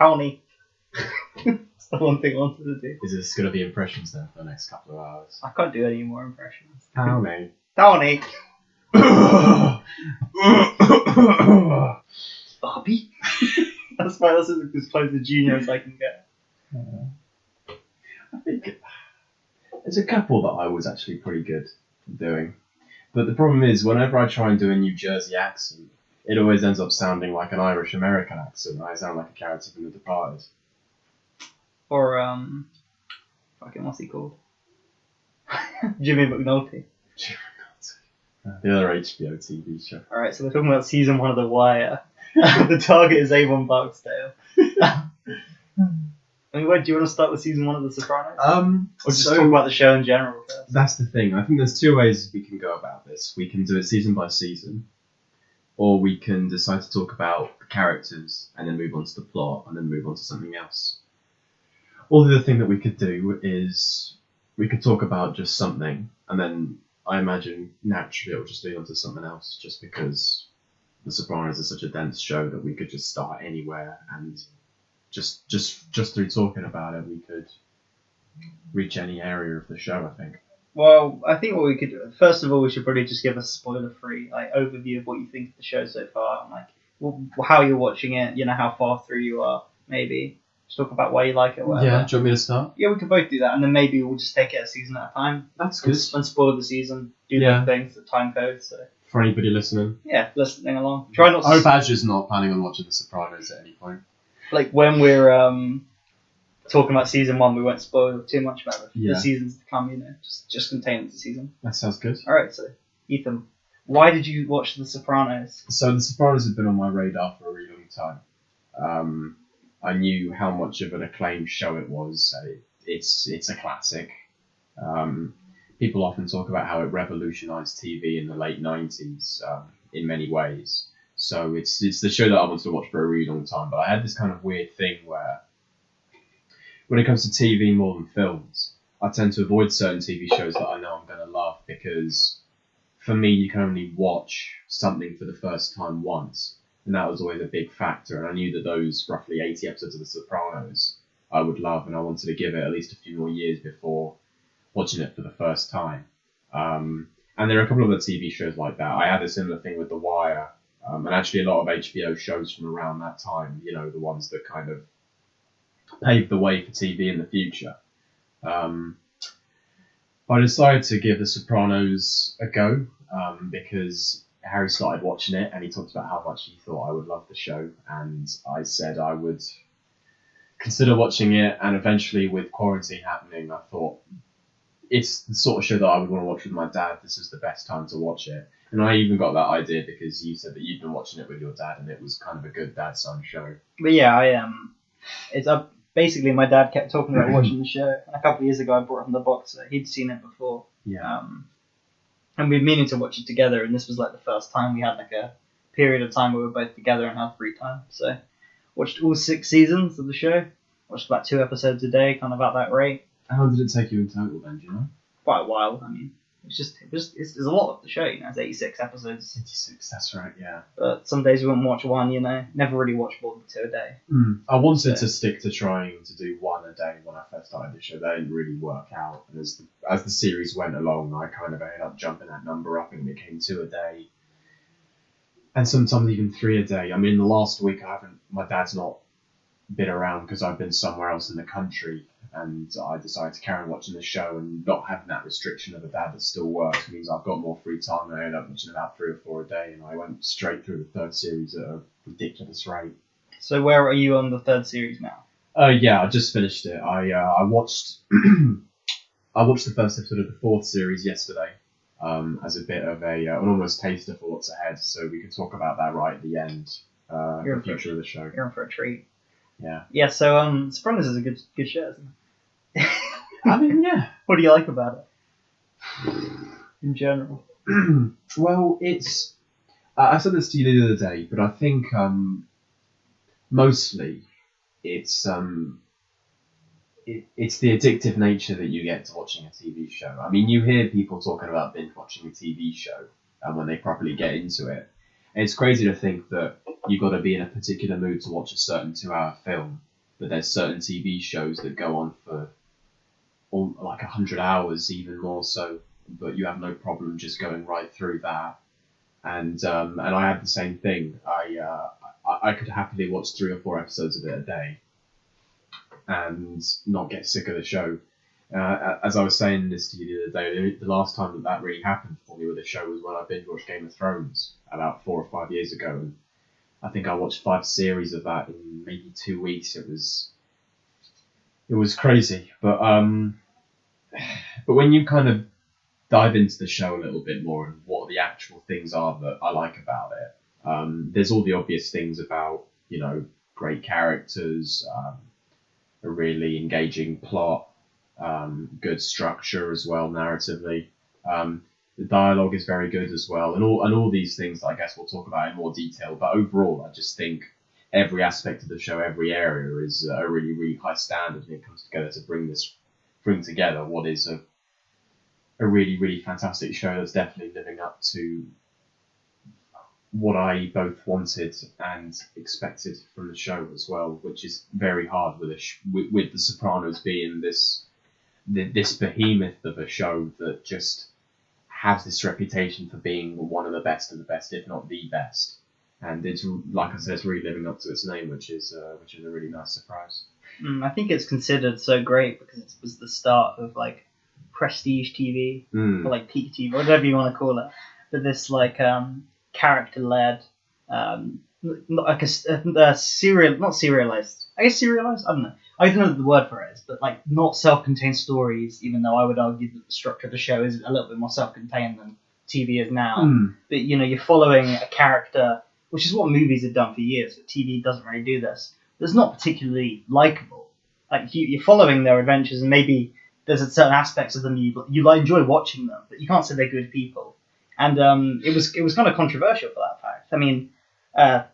Tony. That's the one thing I wanted to do. Is this going to be impressions then for the next couple of hours? I can't do any more impressions. Tony. Tony! Bobby? That's fine, that's as close to Junior as I can get. I think there's a couple that I was actually pretty good at doing. But the problem is, whenever I try and do a New Jersey accent, it always ends up sounding like an Irish American accent. I sound like a character from The Departed. Or, fucking, what's he called? Jimmy McNulty. The other HBO TV show. Alright, so we're talking about season 1 of The Wire. The target is Avon Barksdale. I mean, do you want to start with season 1 of The Sopranos? Or just talk about the show in general first? That's the thing. I think there's two ways we can go about this. We can do it season by season, or we can decide to talk about the characters and then move on to the plot and then move on to something else. Or the other thing that we could do is we could talk about just something, and then I imagine naturally it'll just lead on to something else, just because The Sopranos is such a dense show that we could just start anywhere, and just through talking about it we could reach any area of the show, I think. Well, I think what we could do, first of all, we should probably just give a spoiler-free overview of what you think of the show so far, and how you're watching it, how far through you are, maybe. Just talk about why you like it, whatever. Yeah, do you want me to start? Yeah, we could both do that, and then maybe we'll just take it a season at a time. That's good. And spoil the season, do the things, the time code, so... For anybody listening. Yeah, listening along. Try not to... I hope Azur's not planning on watching The Sopranos at any point. Like, when we're talking about season 1, we won't spoil too much about the seasons to come, just contain the season. That sounds good. Alright, so, Ethan, why did you watch The Sopranos? So, The Sopranos has been on my radar for a really long time. I knew how much of an acclaimed show it was. It's a classic. People often talk about how it revolutionized TV in the late 90s in many ways. So it's the show that I wanted to watch for a really long time. But I had this kind of weird thing where when it comes to TV more than films, I tend to avoid certain TV shows that I know I'm going to love, because for me you can only watch something for the first time once. And that was always a big factor. And I knew that those roughly 80 episodes of The Sopranos I would love, and I wanted to give it at least a few more years before watching it for the first time. And there are a couple of other TV shows like that. I had a similar thing with The Wire, and actually a lot of HBO shows from around that time, the ones that kind of paved the way for TV in the future. I decided to give The Sopranos a go, because Harry started watching it and he talked about how much he thought I would love the show, and I said I would consider watching it, and eventually with quarantine happening I thought it's the sort of show that I would want to watch with my dad. This is the best time to watch it. And I even got that idea because you said that you'd been watching it with your dad and it was kind of a good dad-son show. But yeah, I am. Basically, my dad kept talking about watching the show, and a couple of years ago I brought him the box set. He'd seen it before. Yeah. And we'd been meaning to watch it together, and this was like the first time we had like a period of time where we were both together and had free time. So, watched all 6 seasons of the show. Watched about 2 episodes a day, kind of at that rate. How long did it take you in total then, do you know? Quite a while. I mean, it's a lot of the show, It's 86 episodes. 86, that's right, yeah. But some days we wouldn't watch one, Never really watched more than 2 a day. I wanted to stick to trying to do 1 a day when I first started the show. That didn't really work out. And as the series went along, I kind of ended up jumping that number up and it became 2 a day. And sometimes even 3 a day. I mean, the last week my dad's not been around because I've been somewhere else in the country, and I decided to carry on watching the show, and not having that restriction of a dad that still works means I've got more free time, and I ended up watching about 3 or 4 a day, and I went straight through the 3rd series at a ridiculous rate. So where are you on the 3rd series now? Yeah, I just finished it. I watched I watched the first episode of the 4th series yesterday, as a bit of an almost taster for what's ahead, so we could talk about that right at the end, the future of the show. You're in for a treat. Yeah. Yeah, so Sopranos is a good show, isn't it? I mean, yeah. What do you like about it? In general. Well, it's... I said this to you the other day, but I think mostly it's the addictive nature that you get to watching a TV show. I mean, you hear people talking about binge watching a TV show when they properly get into it. And it's crazy to think that you've got to be in a particular mood to watch a certain 2-hour film. but there's certain TV shows that go on for like 100 hours, even more so, but you have no problem just going right through that. And I had the same thing. I could happily watch 3 or 4 episodes of it a day and not get sick of the show. As I was saying this to you the other day, the last time that really happened for me with a show was when I binge watched Game of Thrones about 4 or 5 years ago, and I think I watched 5 series of that in maybe 2 weeks. It was crazy, but when you kind of dive into the show a little bit more and what the actual things are that I like about it, there's all the obvious things about, great characters, a really engaging plot, good structure as well narratively. The dialogue is very good as well, and all these things that I guess we'll talk about in more detail. But overall, I just think every aspect of the show, every area is a really, really high standard, and it comes together to bring together what is a really, really fantastic show that's definitely living up to what I both wanted and expected from the show as well, which is very hard with The Sopranos being this behemoth of a show that just has this reputation for being one of the best of the best, if not the best. And it's, like I said, it's really living up to its name, which is a really nice surprise. I think it's considered so great because it was the start of like prestige TV or like peak TV, whatever you want to call it. But this like character-led, like a serial, not serialized. I guess serialized. I don't know. I don't know what the word for it is, but like not self-contained stories. Even though I would argue that the structure of the show is a little bit more self-contained than TV is now. But you're following a character, which is what movies have done for years, but TV doesn't really do this. That's not particularly likable. Like you're following their adventures, and maybe there's certain aspects of them you like enjoy watching them, but you can't say they're good people. And it was kind of controversial for that fact. I mean,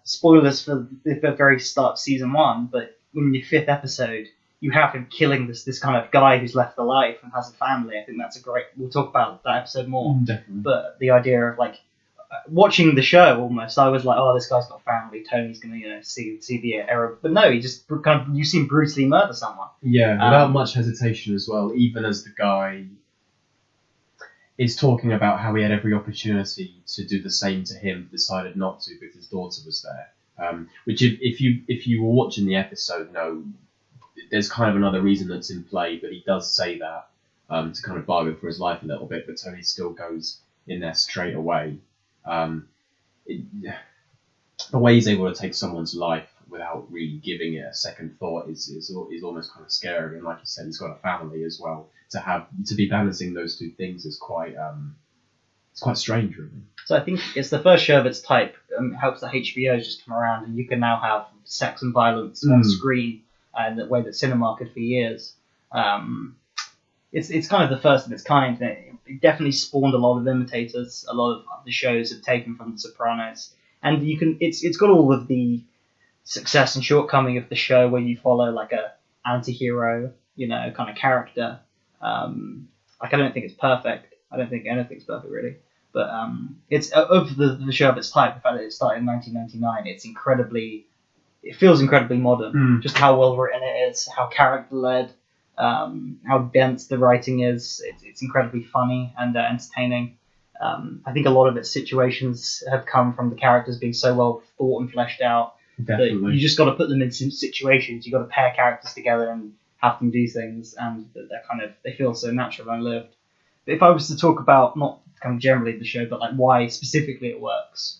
spoilers for the very start of season 1, but in the 5th episode, you have him killing this kind of guy who's left alive and has a family. I think that's a great. We'll talk about that episode more. Definitely. But the idea of like watching the show, almost, I was like, oh, this guy's got a family. Tony's gonna see the error. But no, he just kind of you see him brutally murder someone. Yeah, without much hesitation as well. Even as the guy is talking about how he had every opportunity to do the same to him, but decided not to because his daughter was there. Which, if you were watching the episode, no, there's kind of another reason that's in play, but he does say that to kind of bargain for his life a little bit. But Tony still goes in there straight away. The way he's able to take someone's life without really giving it a second thought is almost kind of scary. And like you said, he's got a family as well. To be balancing those two things is quite it's quite strange, really. So I think it's the first show of its type. It helps that HBO has just come around, and you can now have sex and violence on screen in the way that cinema could for years. It's kind of the first of its kind. It definitely spawned a lot of imitators. A lot of the shows have taken from The Sopranos, and it's got all of the success and shortcoming of the show, where you follow like a anti-hero, kind of character. Like I don't think it's perfect. I don't think anything's perfect really, but it's of the show of its type. The fact that it started in 1999, it feels incredibly modern. Just how well written it is, how character led, how dense the writing is. It's incredibly funny and entertaining. I think a lot of its situations have come from the characters being so well thought and fleshed out. Definitely. That you just got to put them in situations. You got to pair characters together and have them do things, and they feel so natural and lived. But if I was to talk about not kind of generally the show, but like why specifically it works,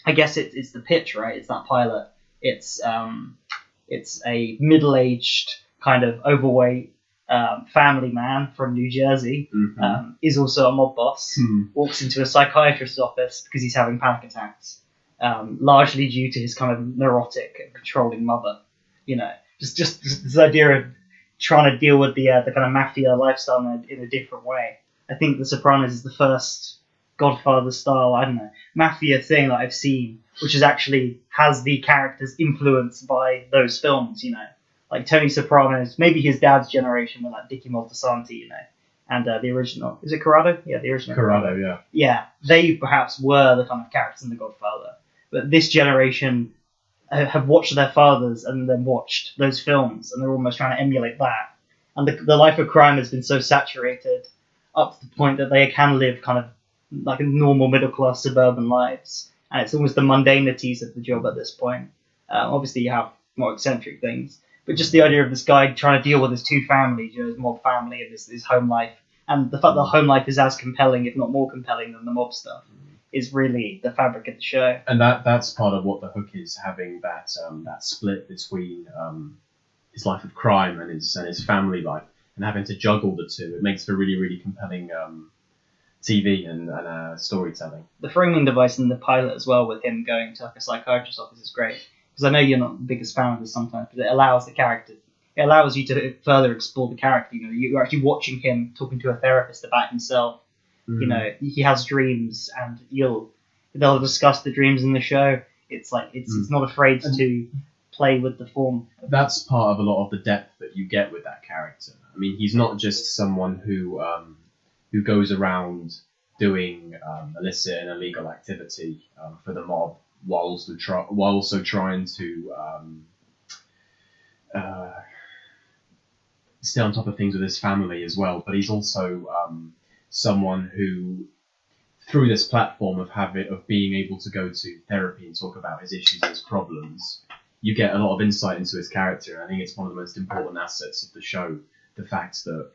I guess it's the pitch, right? It's that pilot. It's a middle-aged kind of overweight family man from New Jersey, is also a mob boss. Walks into a psychiatrist's office because he's having panic attacks, largely due to his kind of neurotic and controlling mother. Just this idea of trying to deal with the kind of mafia lifestyle in a different way. I think The Sopranos is the first Godfather style, I don't know, mafia thing that I've seen, which is actually has the characters influenced by those films, like Tony Soprano's, maybe his dad's generation with like Dickie Moltisanti, and the original, is it Corrado? Yeah, the original. Corrado, yeah. Yeah, they perhaps were the kind of characters in The Godfather, but this generation have watched their fathers and then watched those films, and they're almost trying to emulate that. And the life of crime has been so saturated up to the point that they can live kind of like a normal middle class suburban lives, and it's almost the mundanities of the job at this point. Obviously, you have more eccentric things, but just the idea of this guy trying to deal with his two families, his mob family and his home life, and the fact that home life is as compelling, if not more compelling, than the mob stuff, is really the fabric of the show. And that's part of what the hook is, having that split between his life of crime and his family life, and having to juggle the two. It makes for really, really compelling TV and storytelling. The framing device in the pilot as well, with him going to like a psychiatrist's office, is great. Because I know you're not the biggest fan of this sometimes, but it allows you to further explore the character. You're actually watching him talking to a therapist about himself. He has dreams, and they'll discuss the dreams in the show. It's like it's not afraid to play with the form. That's part of a lot of the depth that you get with that character. I mean, he's not just someone who goes around doing illicit and illegal activity for the mob, while also trying to stay on top of things with his family as well. But he's also someone who, through this platform of being able to go to therapy and talk about his issues and his problems, you get a lot of insight into his character. I think it's one of the most important assets of the show. The fact that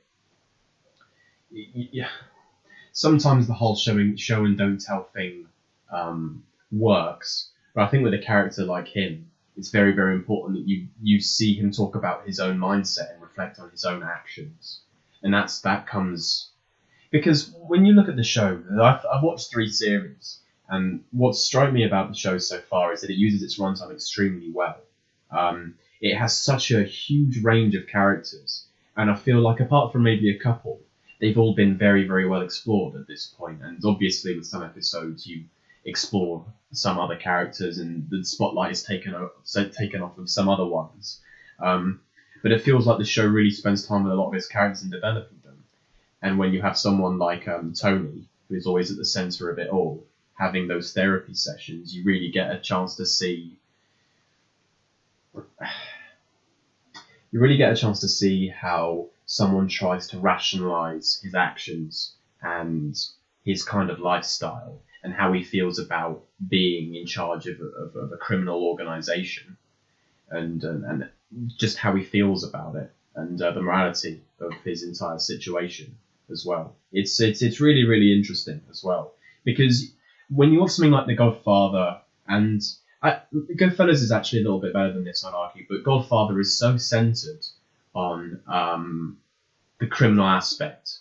sometimes the whole show and don't tell thing works, but I think with a character like him, it's very, very important that you see him talk about his own mindset and reflect on his own actions, and that comes because when you look at the show, I've watched 3 series, and what struck me about the show so far is that it uses its runtime extremely well. It has such a huge range of characters, and I feel like apart from maybe a couple, they've all been very, very well explored at this point. And obviously, with some episodes, you explore some other characters, and the spotlight is taken off of some other ones. But it feels like the show really spends time with a lot of its characters and developing them. And when you have someone like Tony, who's always at the centre of it all, having those therapy sessions, you really get a chance to see. You really get a chance to see how someone tries to rationalize his actions and his kind of lifestyle, and how he feels about being in charge of a criminal organization, and just how he feels about it, and the morality of his entire situation as well. It's really, really interesting as well, because when you watch something like The Godfather, and Goodfellas is actually a little bit better than this, I'd argue, but Godfather is so centered on the criminal aspect.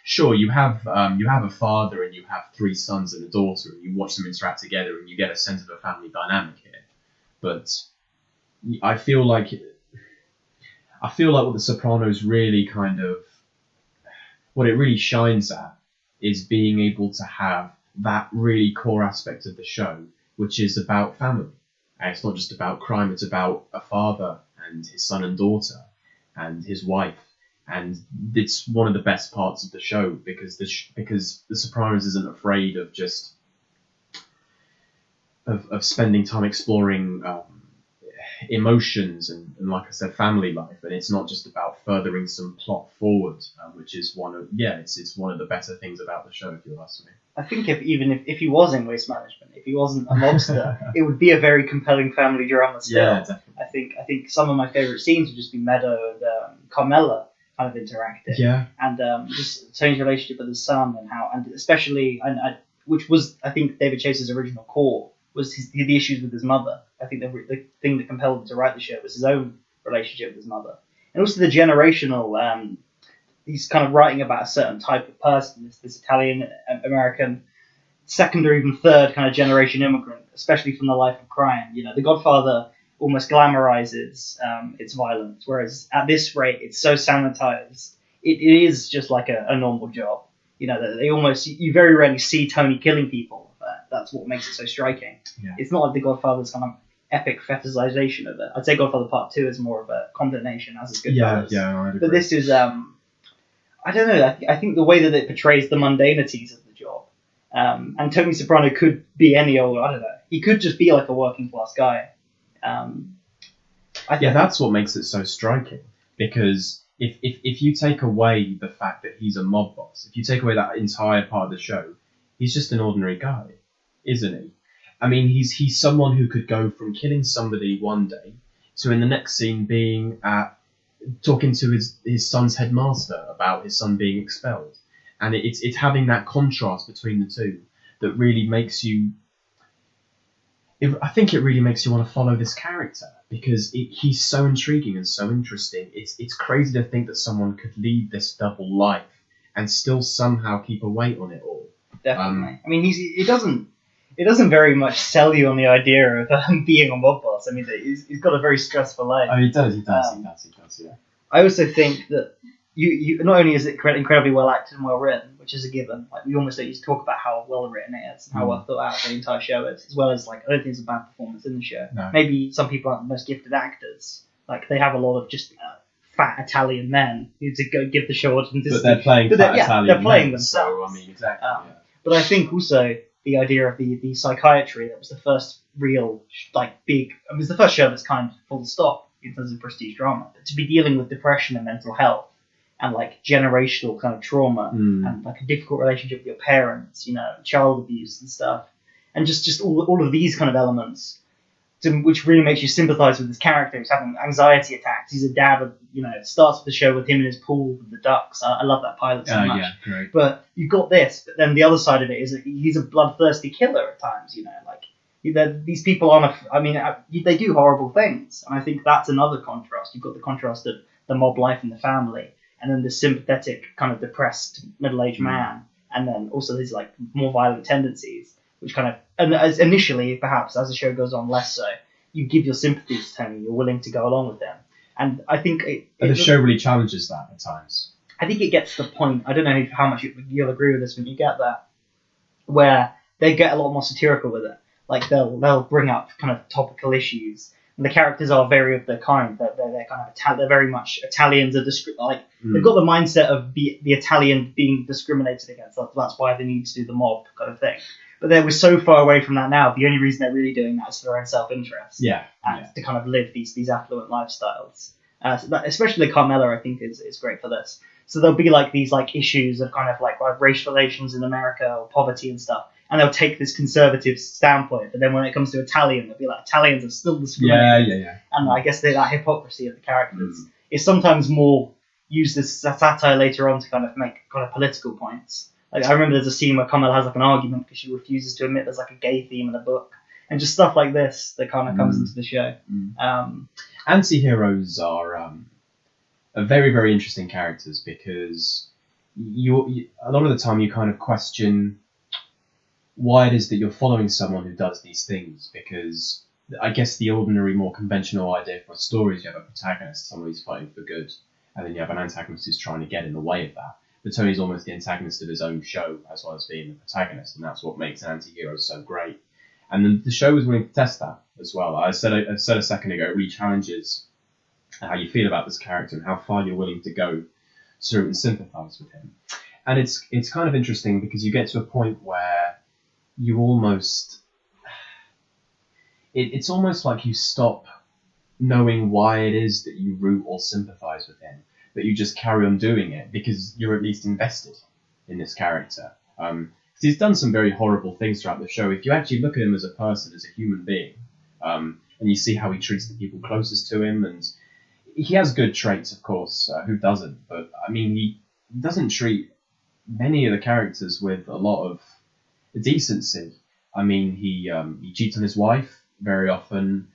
Sure, you have a father and you have 3 sons and a daughter, and you watch them interact together, and you get a sense of a family dynamic here. But I feel like what The Sopranos really what it really shines at is being able to have that really core aspect of the show, which is about family. And it's not just about crime, it's about a father and his son and daughter and his wife. And it's one of the best parts of the show, because The Sopranos isn't afraid of just of spending time exploring emotions and, like I said, family life, and it's not just about furthering some plot forward, which is it's one of the better things about the show, if you ask me. I think if he was in waste management, if he wasn't a mobster, it would be a very compelling family drama still. Yeah, definitely. I think some of my favourite scenes would just be Meadow and Carmela kind of interacting. Yeah. And just Tony's relationship with his son, and especially, which was, I think, David Chase's original core, was the issues with his mother. I think the thing that compelled him to write the show was his own relationship with his mother. And also the generational, he's kind of writing about a certain type of person, this Italian American, second or even third kind of generation immigrant, especially from the life of crime. The Godfather almost glamorizes its violence, whereas at this rate, it's so sanitized. It is just like a normal job. You very rarely see Tony killing people. That's what makes it so striking. Yeah. It's not like The Godfather's kind of epic fetishization of it. I'd say Godfather Part 2 is more of a condemnation, as is Goodfellas. Yeah, I'd agree. But this is, I don't know, I think the way that it portrays the mundanities of the job, and Tony Soprano could be any old, I don't know, he could just be like a working class guy. I think that's what makes it so striking. Because if you take away the fact that he's a mob boss, if you take away that entire part of the show, he's just an ordinary guy, isn't he? I mean, he's someone who could go from killing somebody one day to in the next scene being talking to his son's headmaster about his son being expelled. And it's having that contrast between the two that really makes you... I think it really makes you want to follow this character because he's so intriguing and so interesting. It's crazy to think that someone could lead this double life and still somehow keep a weight on it all. Definitely. I mean, it doesn't very much sell you on the idea of being a mob boss. I mean, he's got a very stressful life. Oh, he does, yeah. I also think that you not only is it incredibly well acted and well written, which is a given. Like we almost don't used to talk about how well written it is and how well thought out the entire show is, as well as like I don't think it's a bad performance in the show. No. Maybe some people aren't the most gifted actors. Like they have a lot of just fat Italian men who to go give the show authenticity. But they're playing Italian they're playing men, themselves. So I mean, exactly. But I think also the idea of the psychiatry, that was the first real big. I mean, it's the first show that's kind of full stop in terms of prestige drama. But to be dealing with depression and mental health and like generational kind of trauma and like a difficult relationship with your parents, child abuse and stuff, and just all of these kind of elements, which really makes you sympathise with this character who's having anxiety attacks. He's a dad, it starts the show with him in his pool with the ducks. I love that pilot so much. Yeah, great. But you've got this, but then the other side of it is that he's a bloodthirsty killer at times, these people they do horrible things. And I think that's another contrast. You've got the contrast of the mob life in the family, and then the sympathetic kind of depressed middle-aged man, and then also these like more violent tendencies, which kind of, and as initially, perhaps as the show goes on, less so, you give your sympathies to him, you're willing to go along with them. And I think the show really challenges that at times. I think it gets to the point, I don't know how much you'll agree with this when you get there, where they get a lot more satirical with it. Like they'll bring up kind of topical issues, and the characters are very of the kind that they're kind of they're very much Italians are they've got the mindset of the Italian being discriminated against. That's why they need to do the mob kind of thing. But we're so far away from that now. The only reason they're really doing that is for their own self-interest. And to kind of live these affluent lifestyles. Especially Carmela, I think, is great for this. So there'll be like these like issues of kind of like race relations in America or poverty and stuff. And they'll take this conservative standpoint. But then when it comes to Italian, they'll be like, Italians are still discriminated. Yeah. And I guess that hypocrisy of the characters is sometimes more used as satire later on to kind of make kind of political points. Like I remember there's a scene where Kamala has like an argument because she refuses to admit there's like a gay theme in the book, and just stuff like this that kind of comes into the show. Anti-heroes are very, very interesting characters because you a lot of the time you kind of question why it is that you're following someone who does these things, because I guess the ordinary, more conventional idea for a story is you have a protagonist, someone who's fighting for good, and then you have an antagonist who's trying to get in the way of that. But Tony's almost the antagonist of his own show as well as being the protagonist, and that's what makes an anti-hero so great. And then the show was willing to test that as well. I said a second ago, it really challenges how you feel about this character and how far you're willing to go to and sympathise with him. And it's kind of interesting because you get to a point where you almost... It's almost like you stop knowing why it is that you root or sympathise with him, but you just carry on doing it because you're at least invested in this character. He's done some very horrible things throughout the show. If you actually look at him as a person, as a human being, and you see how he treats the people closest to him, and he has good traits, of course. Who doesn't? But I mean, he doesn't treat many of the characters with a lot of decency. I mean, he cheats on his wife very often.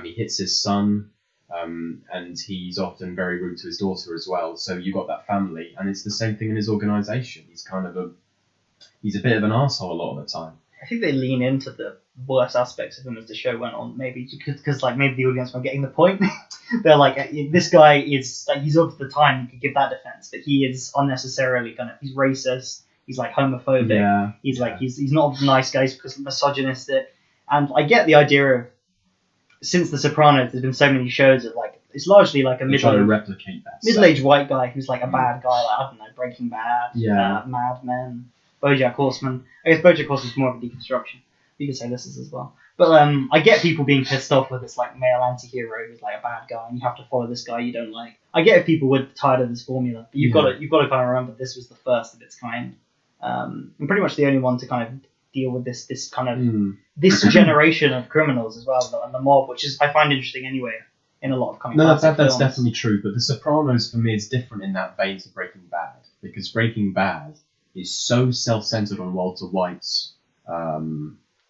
He hits his son. And he's often very rude to his daughter as well. So you got that family, and it's the same thing in his organisation. He's a bit of an arsehole a lot of the time. I think they lean into the worst aspects of him as the show went on, maybe because like maybe the audience weren't getting the point. They're like, this guy is like, he's of the time, you could give that defense, but he is unnecessarily he's racist. He's like homophobic. Yeah, he's not a nice guy. He's misogynistic. And I get the idea of, since The Sopranos, there's been so many shows of like, it's largely like a middle-aged white guy who's like a bad guy, like, I don't know, Breaking Bad, Mad Men, BoJack Horseman. I guess BoJack Horseman's more of a deconstruction. You could say this is as well. But I get people being pissed off with this like male anti-hero who's like a bad guy, and you have to follow this guy you don't like. I get if people were tired of this formula, but you've got to kind of remember this was the first of its kind, and pretty much the only one to kind of deal with this kind of this generation of criminals as well, and the mob, which is I find interesting anyway in a lot of comic. No, that's definitely true. But The Sopranos for me is different in that vein to Breaking Bad, because Breaking Bad is so self-centered on Walter White's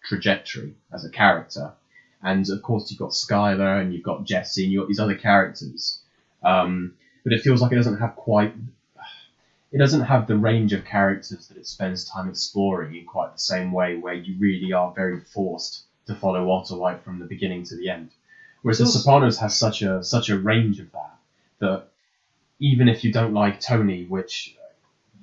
trajectory as a character, and of course you've got Skyler and you've got Jesse and you've got these other characters, but it feels like it doesn't have the range of characters that it spends time exploring in quite the same way, where you really are very forced to follow Walter White from the beginning to the end. Whereas The Sopranos has such a range of that even if you don't like Tony, which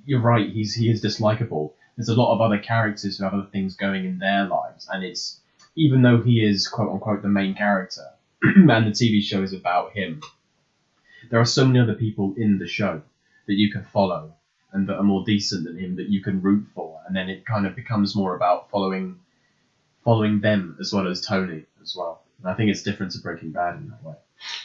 you're right, he is dislikable, there's a lot of other characters who have other things going in their lives, and it's, even though he is quote unquote the main character and the TV show is about him, there are so many other people in the show that you can follow and that are more decent than him that you can root for, and then it kind of becomes more about following them as well as Tony as well. And I think it's different to Breaking Bad in that way.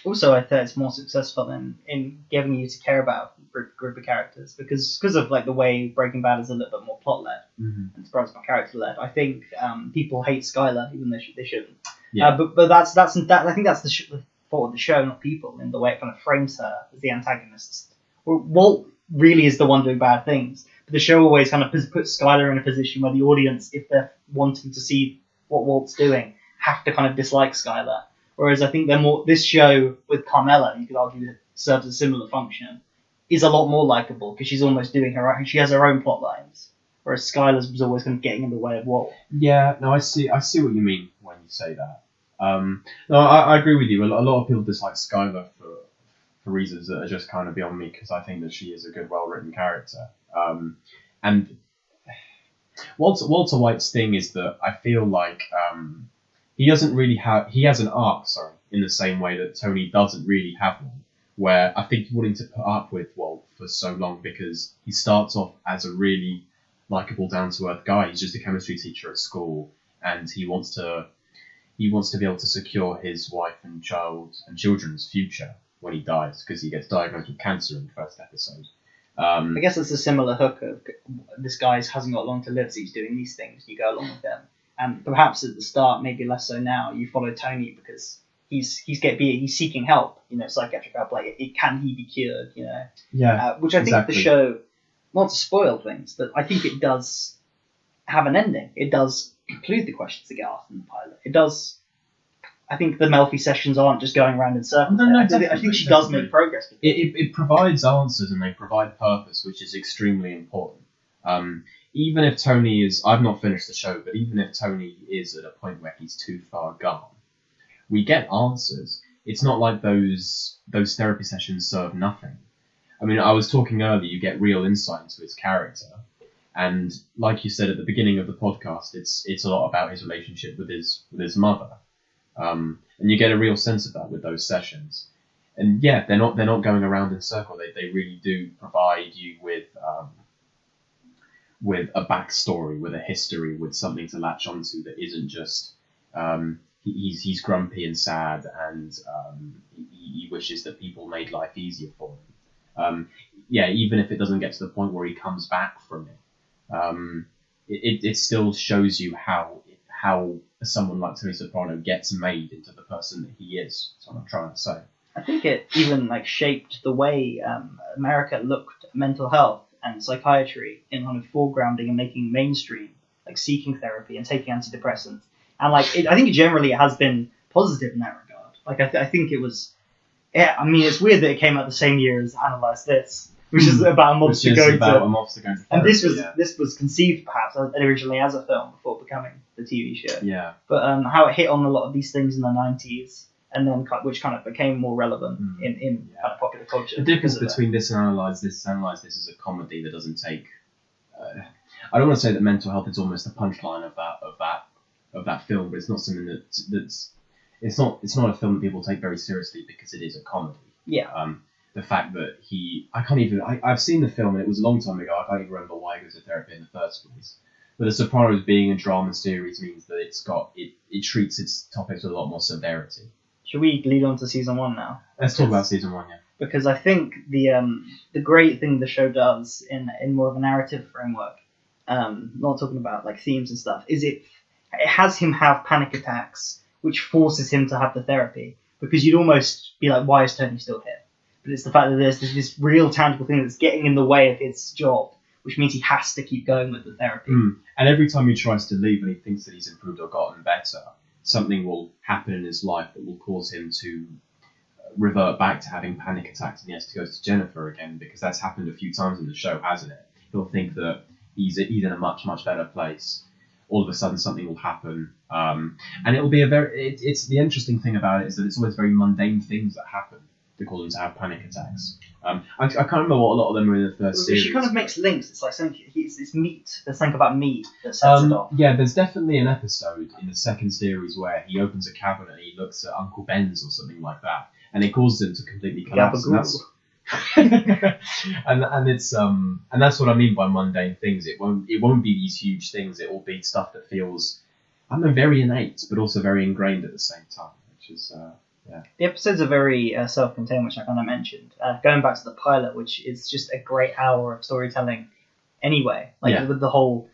Also, I think it's more successful in giving you to care about a group of characters because of like the way Breaking Bad is a little bit more plot led and Sopranos more character led. I think people hate Skylar even though they shouldn't. Yeah. But that's I think that's the fault of the show, not people, in the way it kind of frames her as the antagonist. Walt really is the one doing bad things, but the show always kind of puts Skylar in a position where the audience, if they're wanting to see what Walt's doing, have to kind of dislike Skylar. Whereas I think this show with Carmela, you could argue, serves a similar function, is a lot more likable because she's almost doing her own. She has her own plot lines, whereas Skylar's was always kind of getting in the way of Walt. Yeah, no, I see what you mean when you say that. No, I agree with you. A lot of people dislike Skylar for reasons that are just kind of beyond me, because I think that she is a good, well-written character. And Walter White's thing is that I feel like he has an arc, in the same way that Tony doesn't really have one, where I think wanting to put up with Walt for so long because he starts off as a really likable, down-to-earth guy. He's just a chemistry teacher at school, and he wants to be able to secure his wife and children's future when he dies, because he gets diagnosed with cancer in the first episode. I guess it's a similar hook of this guy hasn't got long to live, so he's doing these things. You go along with them. And perhaps at the start, maybe less so now, you follow Tony because he's seeking help, psychiatric help. Like, can he be cured? Yeah. Which I think exactly. The show, not to spoil things, but I think it does have an ending. It does conclude the questions that get asked in the pilot. It does. I think the Melfi sessions aren't just going around in circles. No, I think she does make progress. It provides answers and they provide purpose, which is extremely important. Even if Tony is, I've not finished the show, but even if Tony is at a point where he's too far gone, we get answers. It's not like those therapy sessions serve nothing. I mean, I was talking earlier, you get real insight into his character. And like you said at the beginning of the podcast, it's a lot about his relationship with his mother. And you get a real sense of that with those sessions. And yeah, they're not going around in circle. They really do provide you with a backstory, with a history, with something to latch onto that isn't just he's grumpy and sad and he wishes that people made life easier for him. Even if it doesn't get to the point where he comes back from it, it still shows you how someone like Tony Soprano gets made into the person that he is. That's what I'm trying to say. I think it even shaped the way America looked at mental health and psychiatry in kind of foregrounding and making mainstream, seeking therapy and taking antidepressants. And I think generally it has been positive in that regard. I think it was. Yeah, I mean, it's weird that it came out the same year as Analyze This, which is about a mobster going to therapy. And this was conceived perhaps originally as a film before becoming the TV show. Yeah. But how it hit on a lot of these things in the 90s, and then which kind of became more relevant in kind of popular culture. The difference between this and Analyze This is a comedy that doesn't take. I don't want to say that mental health is almost the punchline of that film, but it's not something that's. It's not a film that people take very seriously because it is a comedy. Yeah. The fact that I've seen the film and it was a long time ago. I can't even remember why he goes to therapy in the first place. But The Sopranos being a drama series means that it treats its topics with a lot more severity. Should we lead on to season 1 now? Let's talk about season 1, yeah. Because I think the great thing the show does in more of a narrative framework, not talking about like themes and stuff, is it has him have panic attacks, which forces him to have the therapy. Because you'd almost be like, why is Tony still here? But it's the fact that there's this real tangible thing that's getting in the way of his job, which means he has to keep going with the therapy. And every time he tries to leave and he thinks that he's improved or gotten better, something will happen in his life that will cause him to revert back to having panic attacks, and he has to go to Jennifer again, because that's happened a few times in the show, hasn't it? He'll think that he's in a much, much better place. All of a sudden something will happen. And it'll be it's the interesting thing about it is that it's always very mundane things that happen to cause him to have panic attacks. I can't remember what a lot of them were in the first series. She kind of makes links. It's like something. It's meat. There's something about meat that sets it off. Yeah, there's definitely an episode in the second series where he opens a cabinet and he looks at Uncle Ben's or something like that, and it causes him to completely collapse. And it's and that's what I mean by mundane things. It won't be these huge things. It will be stuff that feels, I don't know, very innate, but also very ingrained at the same time, which is yeah. The episodes are very self-contained, which I kind of mentioned. Going back to the pilot, which is just a great hour of storytelling anyway, with the whole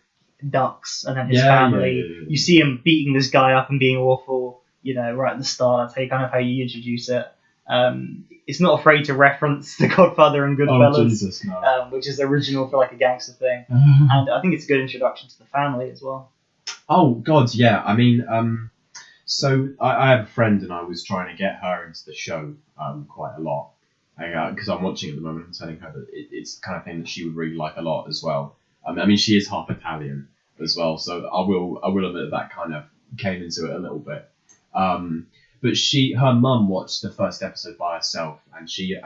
ducks and then his family. Yeah. You see him beating this guy up and being awful, right at the start. That's how you introduce it. It's not afraid to reference The Godfather and Goodfellas, Jesus, no. which is original for like a gangster thing. And I think it's a good introduction to the family as well. Oh, God, yeah. I mean, so I have a friend and I was trying to get her into the show quite a lot. Because I'm watching at the moment and telling her that it's the kind of thing that she would really like a lot as well. I mean, she is half Italian as well, so I will admit that kind of came into it a little bit. But her mum watched the first episode by herself, and she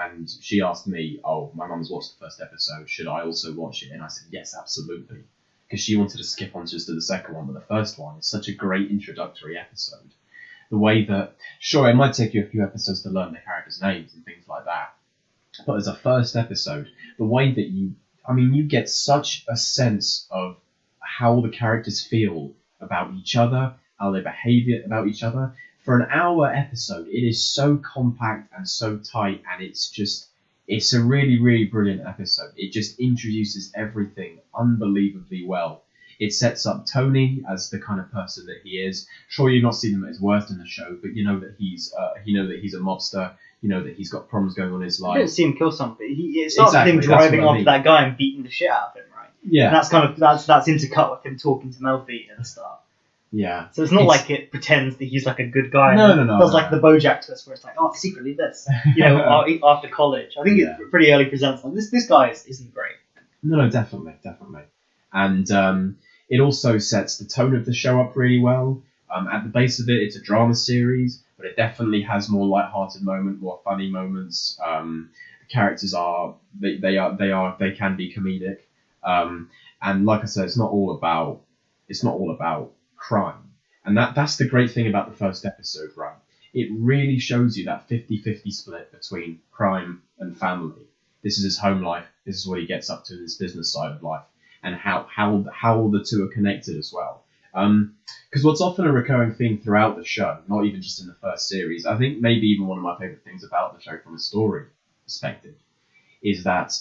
asked me, "Oh, my mum's watched the first episode. Should I also watch it?" And I said, "Yes, absolutely," because she wanted to skip on just to the second one, but the first one is such a great introductory episode. The way that, sure, it might take you a few episodes to learn the characters' names and things like that, but as a first episode, the way that you get such a sense of how the characters feel about each other, how they behave about each other. For an hour episode, it is so compact and so tight, and it's a really, really brilliant episode. It just introduces everything unbelievably well. It sets up Tony as the kind of person that he is. Sure, you've not seen him at his worst in the show, but you know that he's a mobster. You know that he's got problems going on in his life. You don't see him kill somebody. It starts with him driving after that guy and beating the shit out of him, right? Yeah. And that's intercut with him talking to Melfi at the start. Yeah. So it's not like it pretends that he's like a good guy. No. It's like the BoJack twist where it's like, oh, secretly this. After college. I think it pretty early presents like this guy isn't great. No, definitely. And it also sets the tone of the show up really well. At the base of it, it's a drama series, but it definitely has more light-hearted moments, more funny moments. The characters they can be comedic. And like I said, it's not all about crime. And that's the great thing about the first episode, right? It really shows you that 50-50 split between crime and family. This is his home life. This is what he gets up to in his business side of life, and how the two are connected as well. Because what's often a recurring theme throughout the show, not even just in the first series, I think maybe even one of my favourite things about the show from a story perspective, is that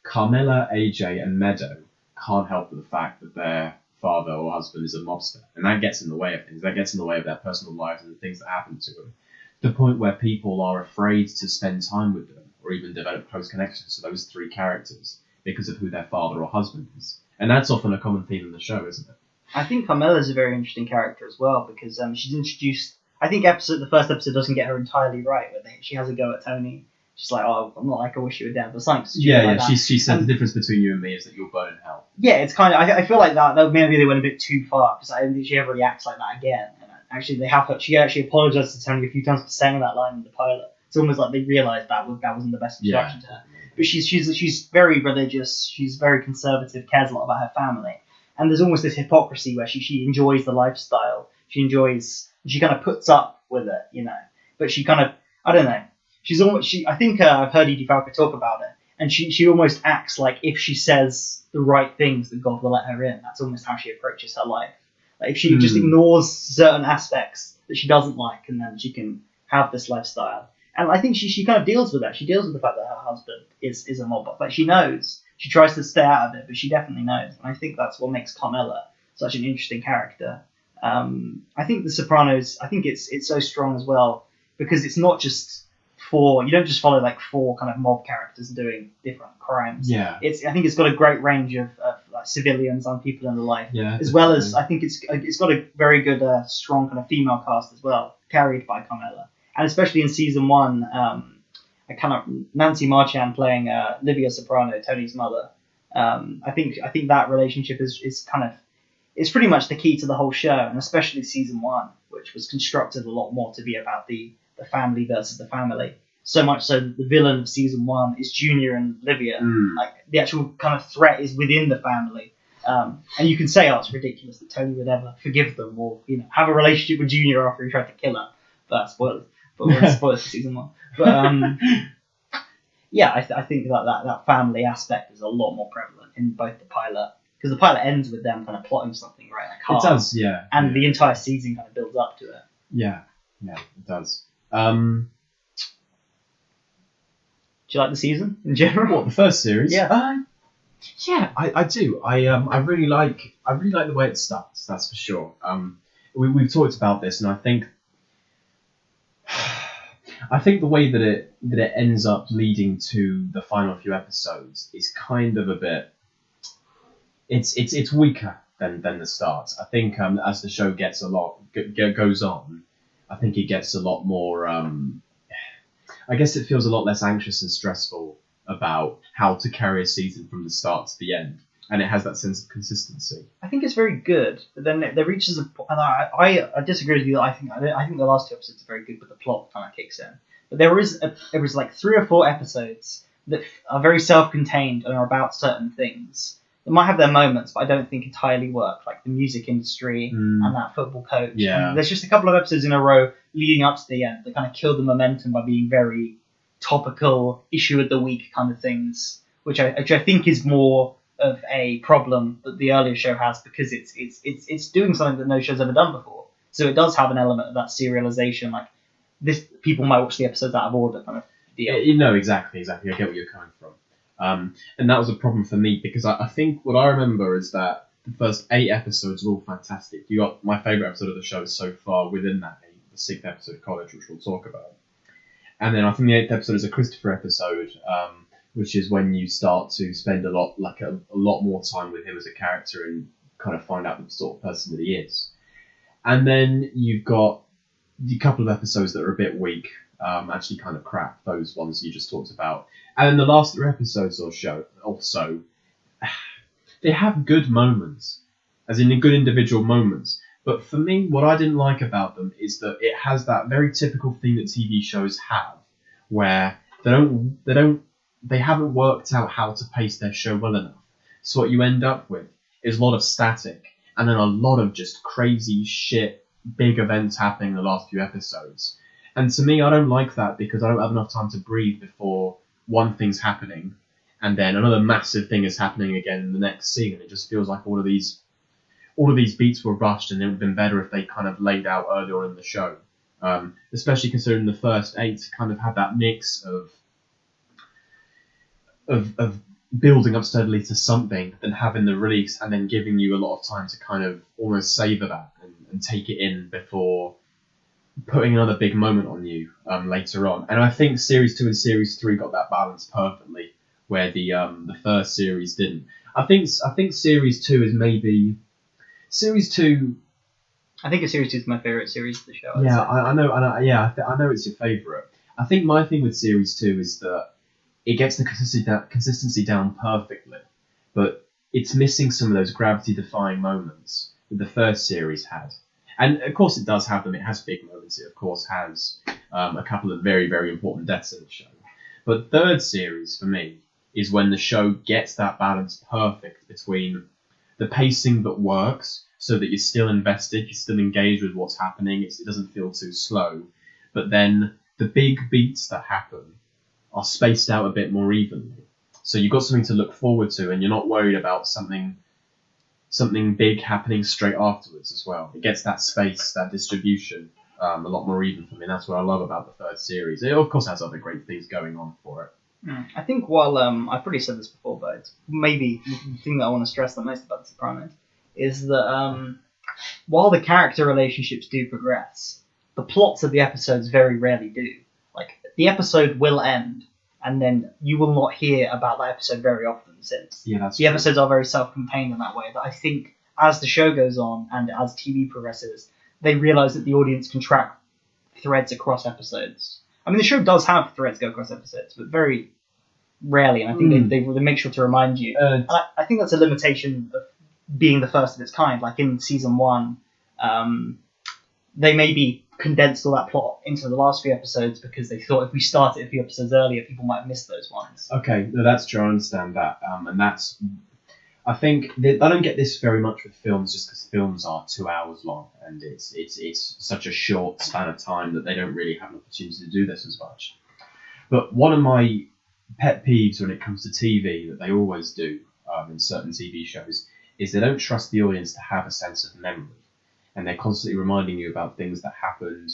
Carmela, AJ, and Meadow can't help with the fact that their father or husband is a mobster, and that gets in the way of things. That gets in the way of their personal lives and the things that happen to them, to the point where people are afraid to spend time with them or even develop close connections to those three characters because of who their father or husband is. And that's often a common theme in the show, isn't it? I think Carmela's a very interesting character as well, because she's introduced. I think the first episode doesn't get her entirely right, but she has a go at Tony. She's like, "Oh, I'm not like I wish you were dead," but something stupid like that. She said the difference between you and me is that you'll burn in hell. Yeah, it's kind of. I feel like that maybe they went a bit too far, because I don't think she ever really acts like that again. And actually, they have. She actually apologized to Tony a few times for saying that line in the pilot. It's almost like they realised that wasn't the best introduction to her. But she's very religious. She's very conservative. Cares a lot about her family. And there's almost this hypocrisy where she enjoys the lifestyle. She kind of puts up with it, But she kind of, I don't know. She's almost, I think I've heard Edie Falco talk about it. and she almost acts like if she says the right things, that God will let her in. That's almost how she approaches her life. Like if she just ignores certain aspects that she doesn't like, and then she can have this lifestyle. And I think she kind of deals with that. She deals with the fact that her husband is a mob boss. Like she knows. She tries to stay out of it, but she definitely knows. And I think that's what makes Carmela such an interesting character. I think The Sopranos, I think it's so strong as well because it's not just you don't just follow like 4 kind of mob characters doing different crimes. Yeah. I think it's got a great range of like civilians and people in the life, Yeah, as well as I think it's got a very good strong kind of female cast as well, carried by Carmela, and especially in season 1, Nancy Marchand playing Livia Soprano, Tony's mother. I think that relationship is kind of it's pretty much the key to the whole show, and especially season 1, which was constructed a lot more to be about the family versus the family. So much so that the villain of season 1 is Junior and Livia. Like the actual kind of threat is within the family. And you can say, oh, it's ridiculous that Tony would ever forgive them or have a relationship with Junior after he tried to kill her. But spoilers. But we're spoilers for season 1. But yeah, I think that family aspect is a lot more prevalent in both the pilot, because the pilot ends with them kind of plotting something right in a car. It does, yeah. And the entire season kind of builds up to it. Yeah, it does. Do you like the season in general? What, the first series? Yeah. Yeah, I do. I really like the way it starts. That's for sure. We've talked about this, and I think the way that it ends up leading to the final few episodes is kind of a bit. It's weaker than the start. I think as the show gets goes on, I think it gets a lot more. I guess it feels a lot less anxious and stressful about how to carry a season from the start to the end, and it has that sense of consistency. I think it's very good, but then there reaches a point, and I disagree with you. I think the last 2 episodes are very good, but the plot kind of kicks in. But there was like 3 or 4 episodes that are very self-contained and are about certain things. They might have their moments, but I don't think entirely work, like the music industry and that football coach. Yeah. And there's just a couple of episodes in a row leading up to the end that kind of kill the momentum by being very topical, issue of the week kind of things, which I think is more of a problem that the earlier show has, because it's doing something that no show's ever done before. So it does have an element of that serialization, like this. People might watch the episodes out of order kind of deal. Exactly. I get where you're coming from. And that was a problem for me, because I think what I remember is that the first 8 episodes are all fantastic. You got my favourite episode of the show so far within that 8, the 6th episode of College, which we'll talk about. And then I think the 8th episode is a Christopher episode, which is when you start to spend a lot more time with him as a character and kind of find out the sort of person that he is. And then you've got a couple of episodes that are a bit weak, actually kind of crap, those ones you just talked about. And then the last 3 episodes or so, they have good moments, as in good individual moments. But for me, what I didn't like about them is that it has that very typical thing that TV shows have, where they haven't worked out how to pace their show well enough. So what you end up with is a lot of static, and then a lot of just crazy shit, big events happening in the last few episodes. And to me, I don't like that, because I don't have enough time to breathe before one thing's happening, and then another massive thing is happening again in the next scene. And it just feels like all of these beats were rushed, and it would have been better if they kind of laid out earlier on in the show. Especially considering the first 8 kind of had that mix of building up steadily to something, then having the release, and then giving you a lot of time to kind of almost savour that and take it in before putting another big moment on you later on. And I think Series 2 and Series 3 got that balance perfectly, where the first series didn't. I think Series 2 is maybe... Series 2... I think Series 2 is my favourite series of the show. Yeah, I know it's your favourite. I think my thing with Series 2 is that it gets the consistency down perfectly, but it's missing some of those gravity-defying moments that the first series had. And of course it does have them. It has big moments. It of course has a couple of very, very important deaths in the show. But third series, for me, is when the show gets that balance perfect between the pacing that works, so that you're still invested, you're still engaged with what's happening, it doesn't feel too slow, but then the big beats that happen are spaced out a bit more evenly. So you've got something to look forward to, and you're not worried about something big happening straight afterwards as well. It gets that space, that distribution, a lot more even for me. And that's what I love about the third series. It of course has other great things going on for it. I think while I've probably said this before, but it's maybe the thing that I want to stress the most about The Sopranos is that while the character relationships do progress, the plots of the episodes very rarely do. Like, the episode will end, and then you will not hear about that episode very often, since the episodes are very self-contained in that way. That I think as the show goes on and as TV progresses, they realise that the audience can track threads across episodes. I mean, the show does have threads go across episodes, but very rarely, and I think they make sure to remind you. And I think that's a limitation of being the first of its kind. Like in season 1, they maybe condensed all that plot into the last few episodes because they thought if we started a few episodes earlier, people might have missed those ones. Okay, no, that's true. I understand that, and that's. I think I don't get this very much with films, just because films are 2 hours long, and it's such a short span of time that they don't really have an opportunity to do this as much. But one of my pet peeves when it comes to TV that they always do in certain TV shows is they don't trust the audience to have a sense of memory, and they're constantly reminding you about things that happened